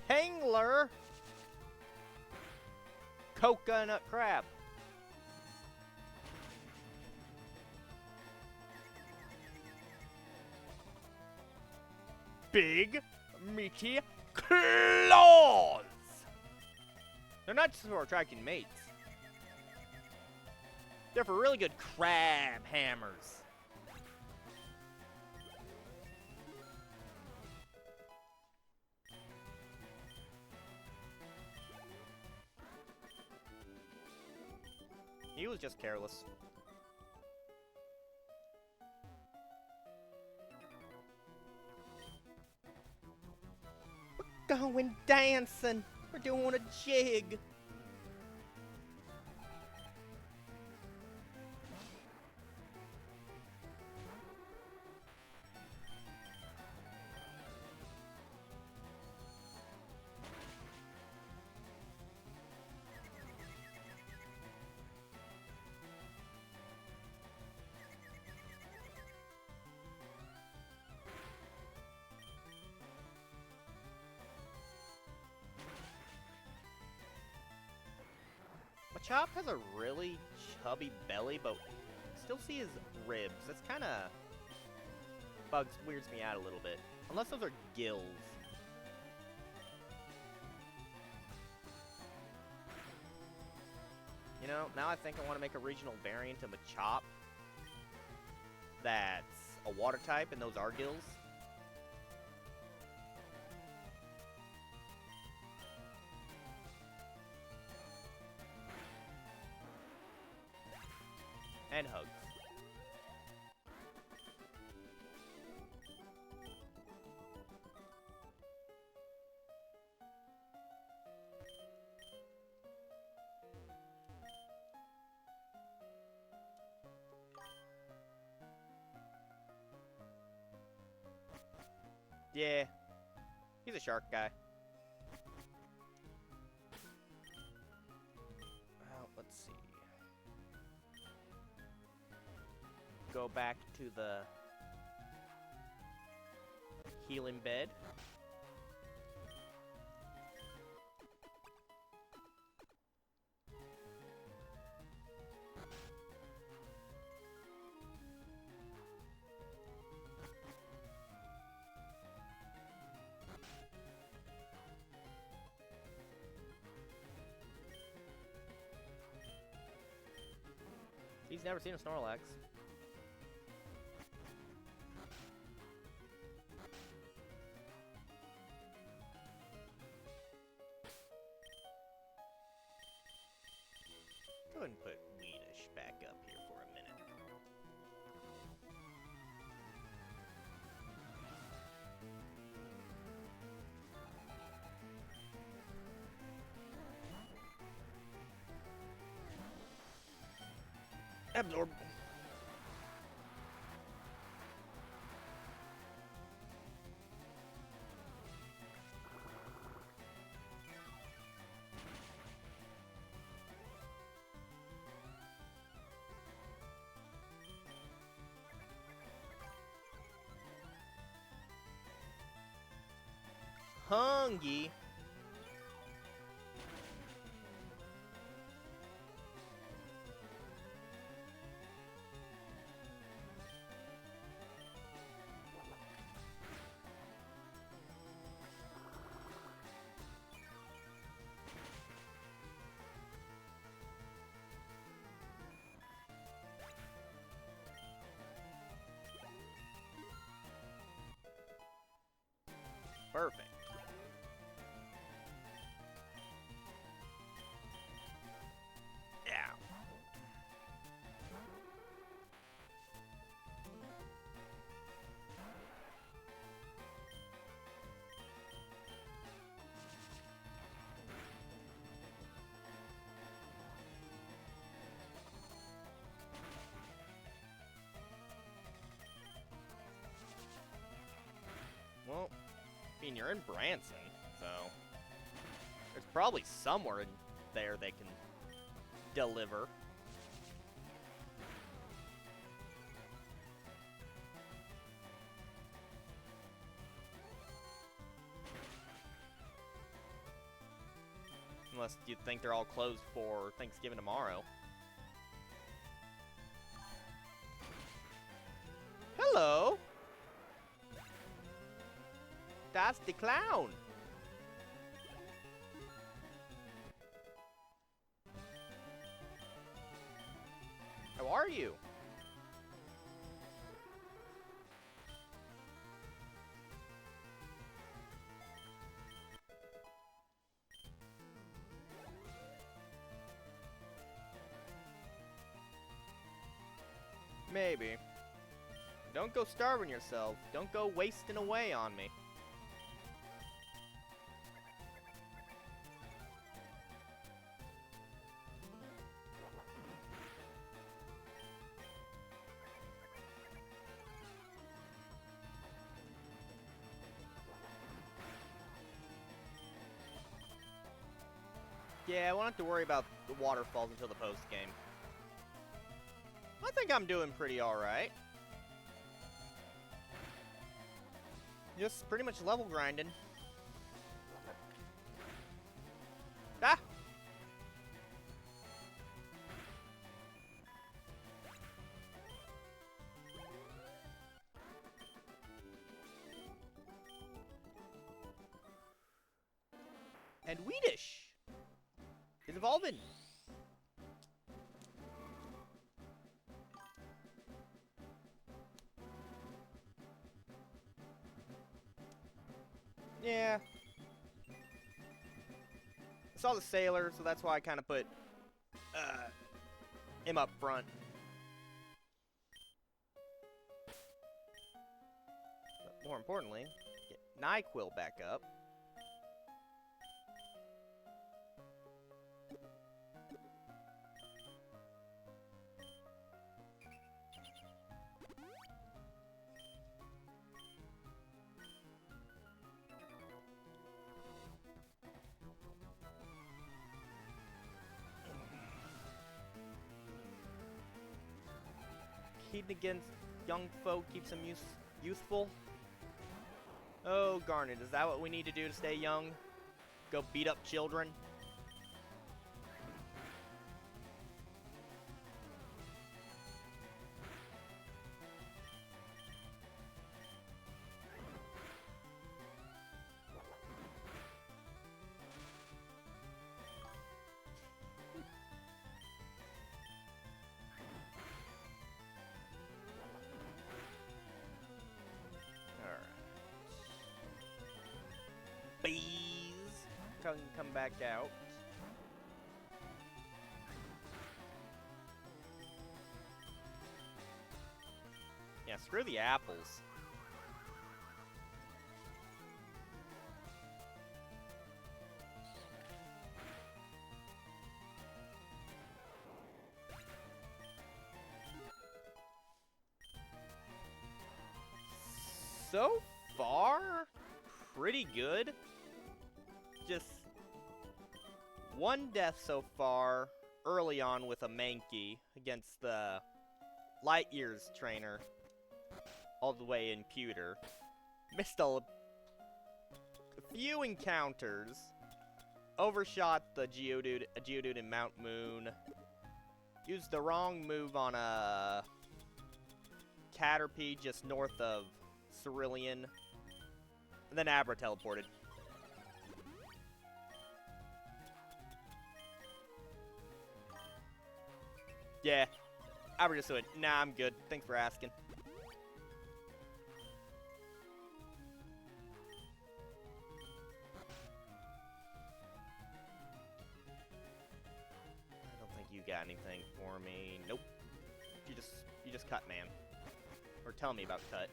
Kangler! Coconut crab. Big, meaty claws! They're not just for attracting mates. They're for really good crab hammers. He was just careless. We're going dancing. We're doing a jig. Chop has a really chubby belly, but still see his ribs. That's kind of weirds me out a little bit. Unless those are gills. You know, now I think I want to make a regional variant of a Chop that's a water type, and those are gills. And hugs. Yeah, he's a shark guy. Well, let's see. Go back to the healing bed. He's never seen a Snorlax. ahead and put Weedish back up here for a minute. Absorb. Hungry. Perfect. Yeah. Well, I mean, you're in Branson, so there's probably somewhere in there they can deliver. Unless you think they're all closed for Thanksgiving tomorrow. Hello! That's the clown! How are you? Maybe. Don't go starving yourself. Don't go wasting away on me. Yeah, I won't have to worry about the waterfalls until the post-game. I think I'm doing pretty alright. Just pretty much level grinding. Ah! And Weedish is evolving. Yeah. I saw the sailor, so that's why I kind of put him up front. But more importantly, get NyQuil back up. Competing against young folk keeps them youthful. Oh, Garnet, is that what we need to do to stay young? Go beat up children? Bees come back out. Screw the apples. So far, pretty good. Just one death so far early on with a Mankey against the Light Years trainer all the way in Pewter. Missed a few encounters. Overshot the Geodude in Mount Moon. Used the wrong move on a Caterpie just north of Cerulean. And then Abra teleported. Yeah. Abra just went, nah, I'm good. Thanks for asking. I don't think you got anything for me. Nope. You just cut, man. Or tell me about cut.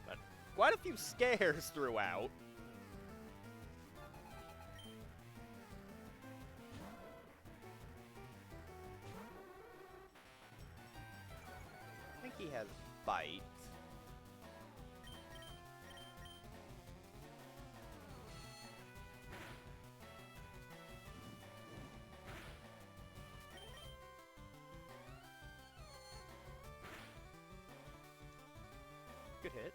But quite a few scares throughout. I think he has bite. Good hit.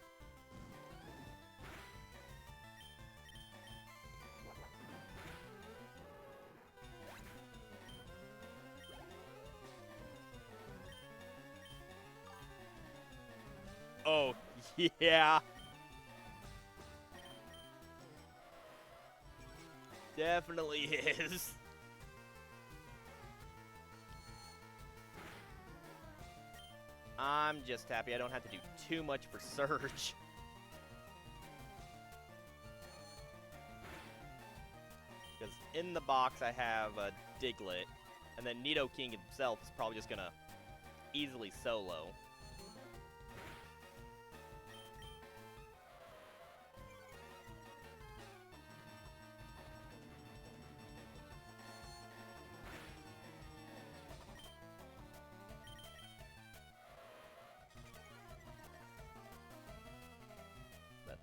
Oh, yeah. Definitely is. I'm just happy I don't have to do too much for Surge. Because in the box I have a Diglett, and then Nidoking himself is probably just gonna easily solo.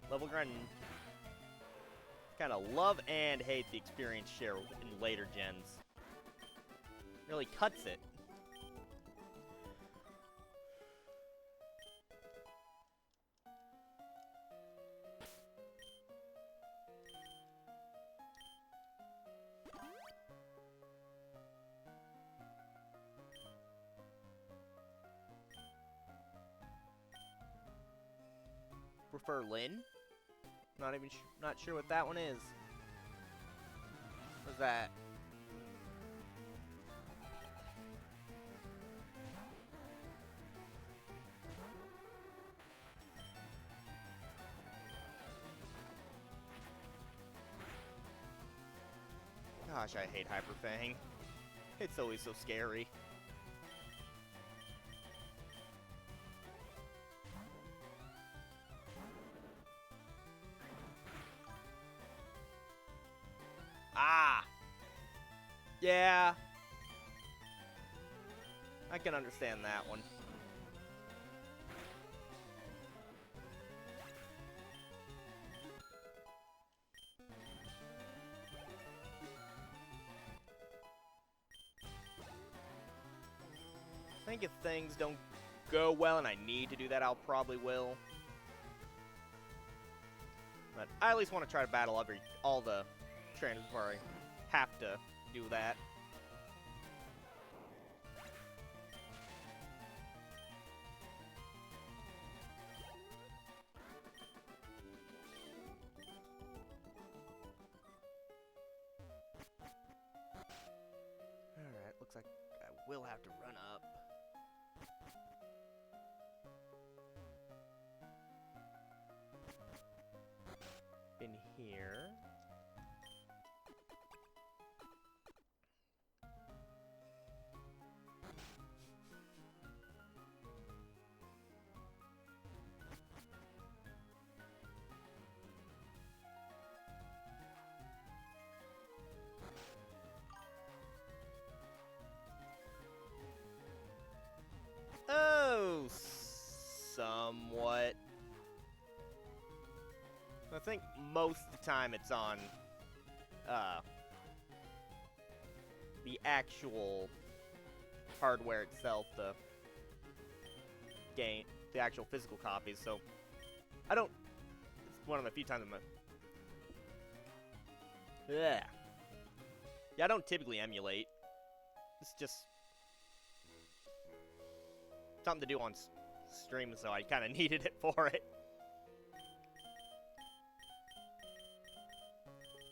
Level grind, kind of love and hate the experience share in later gens. Really cuts it. Prefer Lynn? Not sure what that one is. What's that? Gosh, I hate Hyper Fang. It's always so scary. Ah! Yeah. I can understand that one. I think if things don't go well and I need to do that, I'll probably will. But I at least want to try to battle all the trainers before I have to do that. Alright, looks like I will have to run up. In here. think most of the time it's on the actual hardware itself, the game, the actual physical copies. So I don't. It's one of the few times I'm. Yeah. Yeah, I don't typically emulate. It's just something to do on stream, so I kind of needed it for it.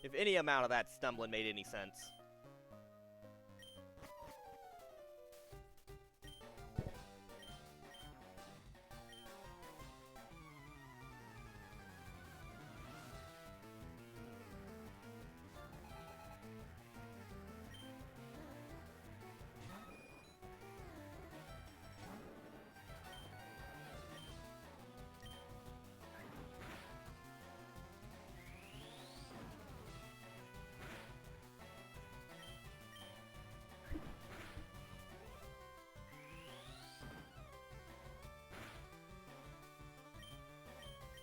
If any amount of that stumbling made any sense.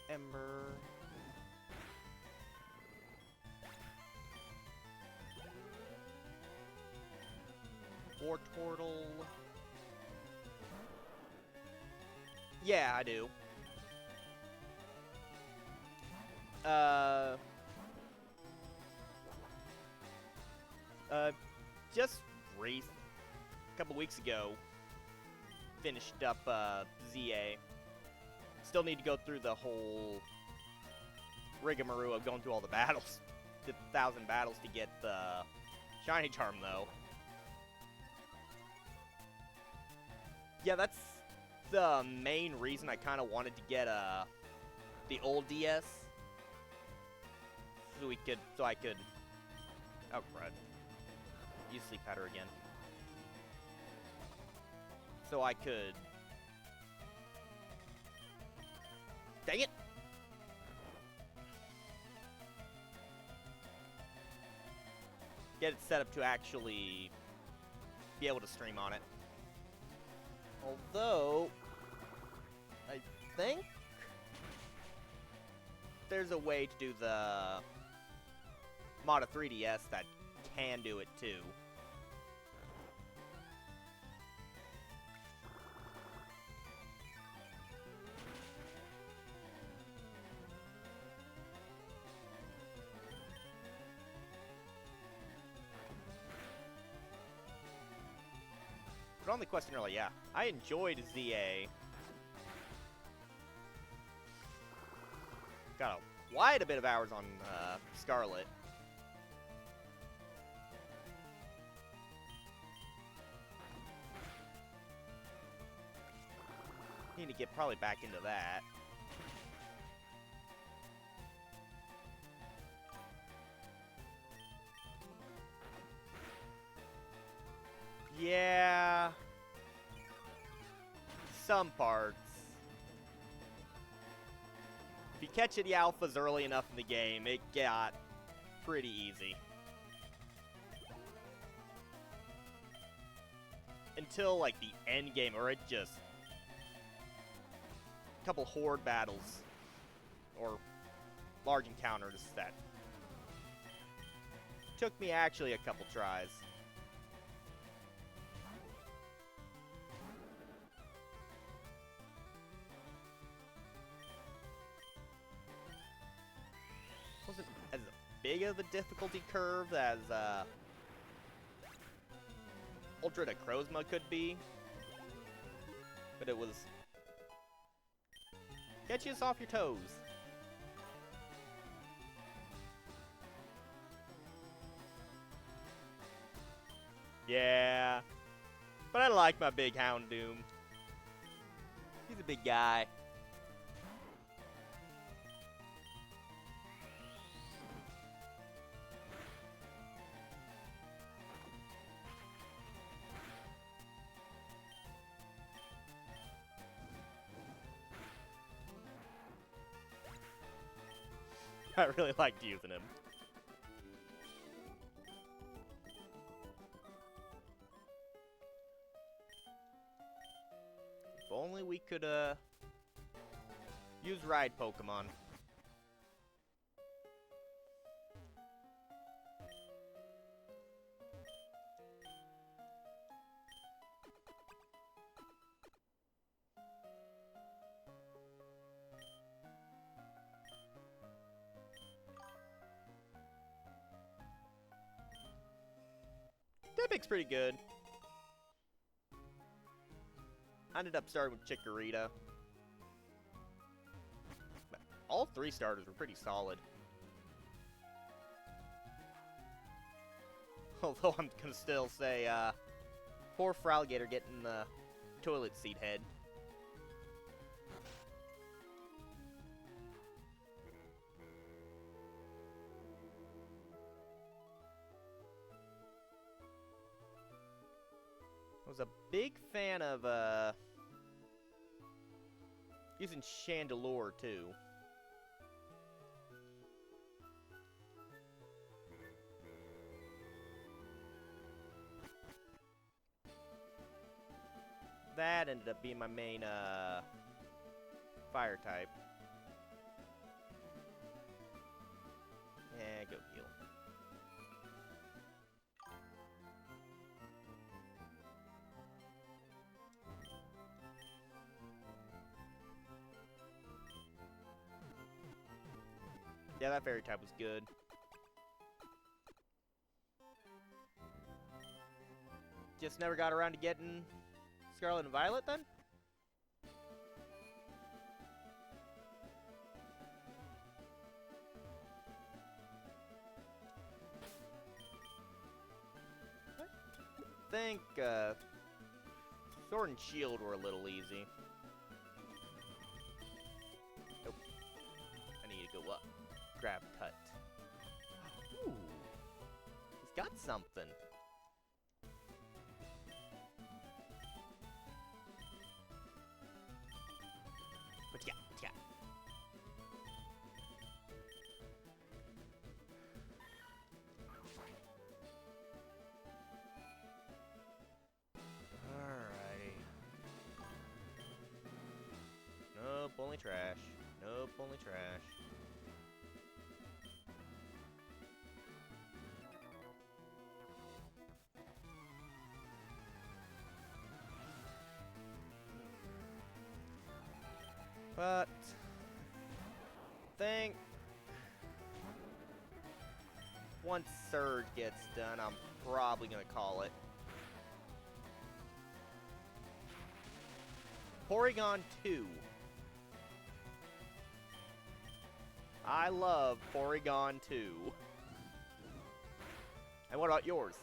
Ember. War Turtle. Yeah, I do. Just a couple weeks ago, finished up, ZA. Still need to go through the whole rigmarole of going through all the battles. The 1,000 battles to get the shiny charm, though. Yeah, that's the main reason I kind of wanted to get, the old DS. So I could... Oh, crud. Use Sleep Powder again. So I could... Dang it! Get it set up to actually be able to stream on it. Although, I think there's a way to do the mod of 3DS that can do it too. But on the question earlier, yeah, I enjoyed ZA. Got quite a bit of hours on Scarlet. Need to get probably back into that. Yeah. Some parts. If you catch the alphas early enough in the game, it got pretty easy. Until, like, the end game, or it just... a couple horde battles. Or large encounters that took me actually a couple tries. Wasn't as big of a difficulty curve as Ultra Necrozma could be, but it was get you off your toes. Yeah, but I like my big Houndoom. He's a big guy. I really liked using him. If only we could, use ride Pokemon. Epic's pretty good. I ended up starting with Chikorita. But all 3 starters were pretty solid. Although I'm gonna still say, poor Fralgator getting the toilet seat head. I was a big fan of, using Chandelure, too. That ended up being my main, fire type. Yeah, go heal. Yeah, that fairy type was good. Just never got around to getting Scarlet and Violet then? I think, Sword and Shield were a little easy. Nope. I need to go up. Grab cut. Ooh. He's got something. What you got? What you got? Alrighty. Nope, only trash. Nope, only trash. But I think once Surge gets done, I'm probably gonna call it. Porygon 2. I love Porygon 2. And what about yours?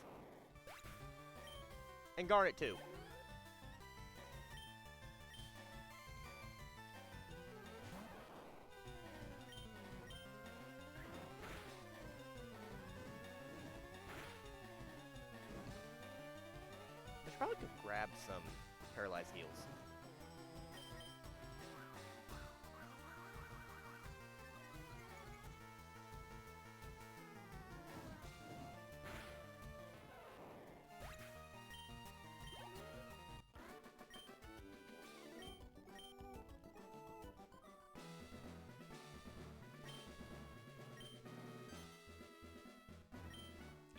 And Garnet 2. I should probably go grab some paralyzed heals.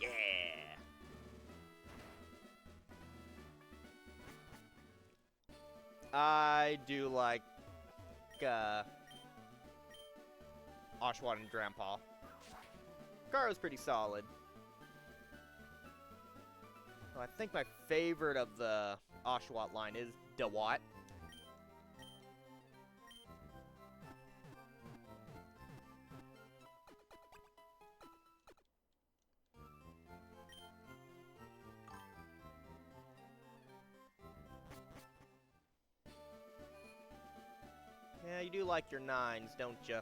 Yeah! I do like, Oshwatton and Grandpa. Garo's pretty solid. Well, I think my favorite of the Oshawott line is Dewott. Yeah, you do like your 9s, don't you?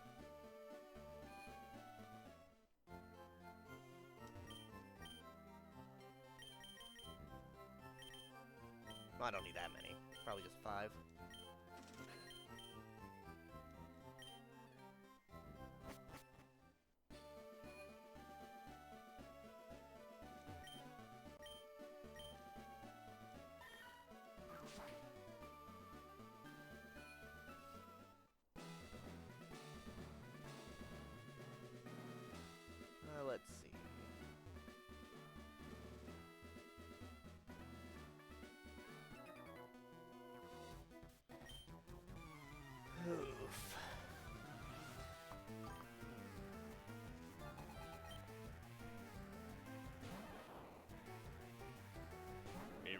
Well, I don't need that many. Probably just 5. Let's see.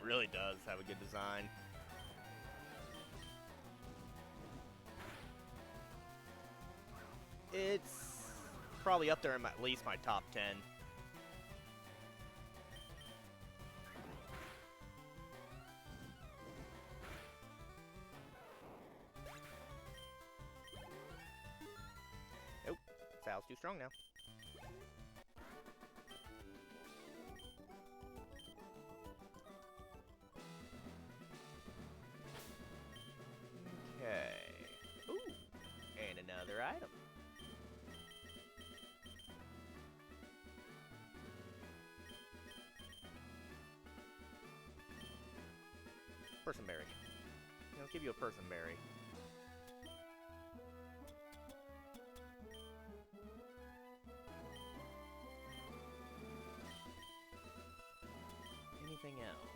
really does have a good design. It's probably up there in at least my top 10. Nope, Sal's too strong now. Okay. Ooh, and another item. Person berry. I'll give you a person berry. Anything else?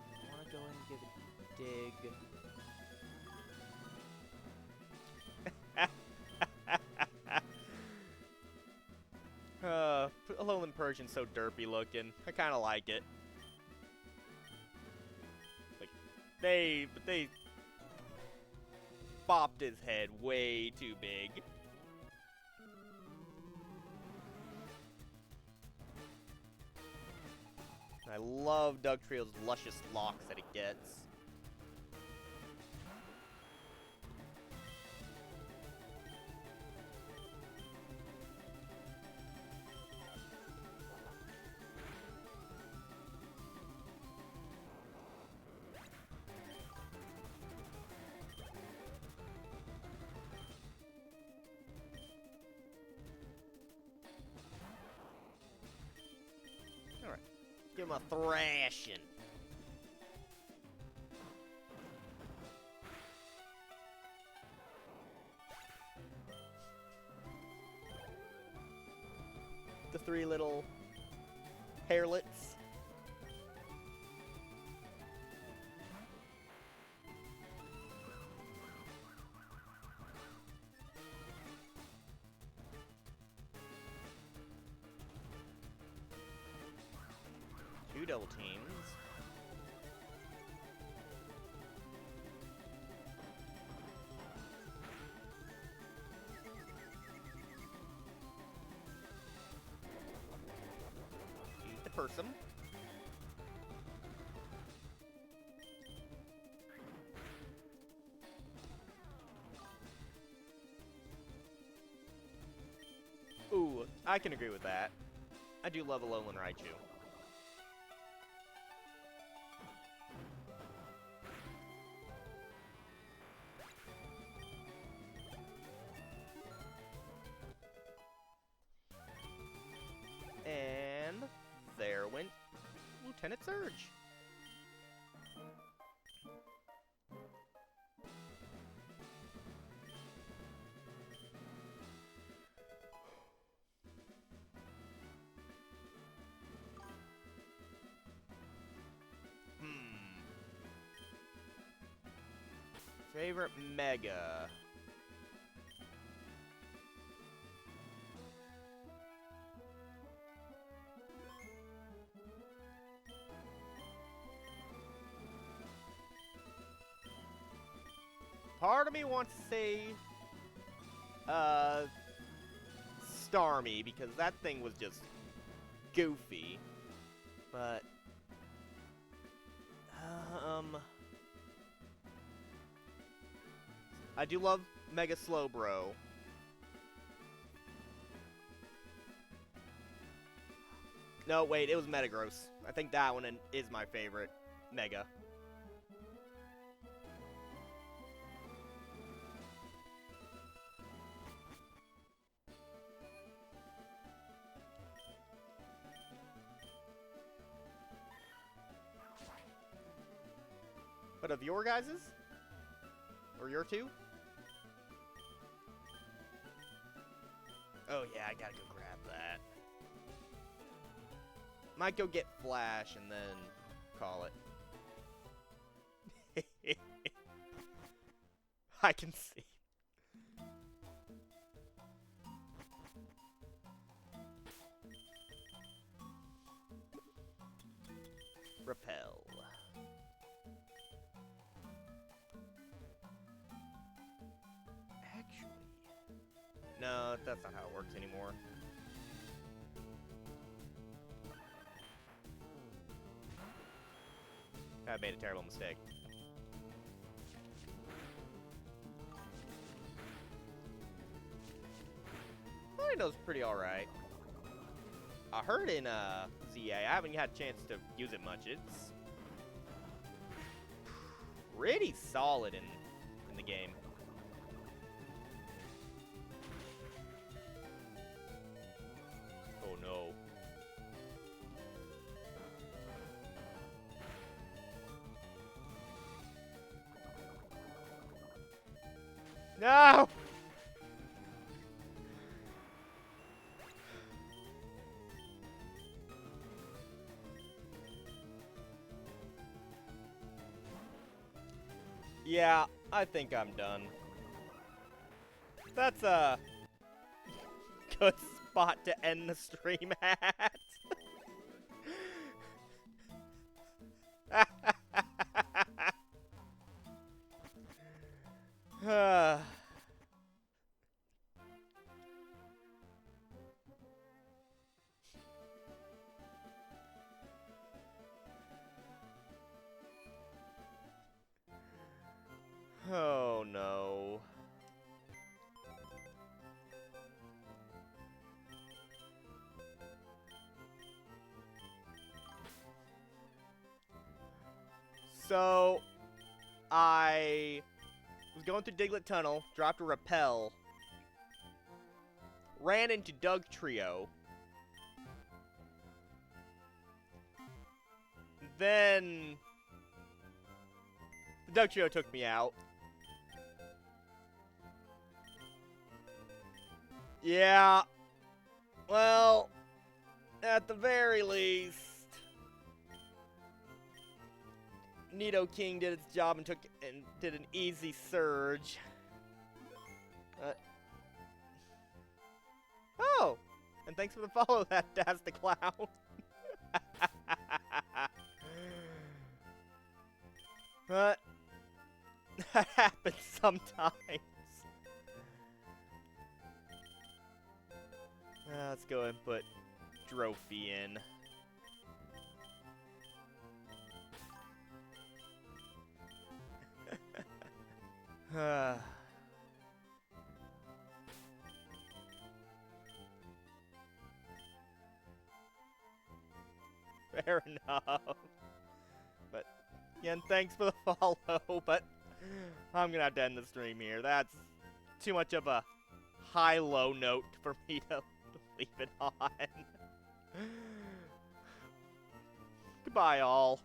I want to go and give a dig. Alolan Persian's so derpy looking. I kind of like it. Like, they bopped his head way too big. I love Dugtrio's luscious locks that it gets. Alright, give him a thrashing. The three little hairlets. Two double teams. Use the person. Ooh, I can agree with that. I do love Alolan Raichu. And there went Lieutenant Surge. Favorite Mega. Part of me wants to say, Starmie, because that thing was just goofy. But, I do love Mega Slowbro. No, wait, it was Metagross. I think that one is my favorite Mega. But of your guys's? Or your two? Oh yeah, I gotta go grab that. Might go get Flash and then call it. I can see. Repel. No, that's not how it works anymore. I made a terrible mistake. I know it's pretty alright. I heard in ZA, I haven't had a chance to use it much. It's pretty solid in the game. Oh no. No! Yeah, I think I'm done. That's a good spot to end the stream at. Oh no. So, I was going through Diglett Tunnel, dropped a rappel, ran into Doug Trio, then the Doug Trio took me out. Yeah, well, at the very least, Nido King did its job and did an easy surge. Oh, and thanks for the follow, that Daz the Clown. But that happens sometimes. Let's go and put Trophy in. Fair enough. But, again, thanks for the follow, but I'm gonna have to end the stream here. That's too much of a high-low note for me to leave it on. Goodbye, all.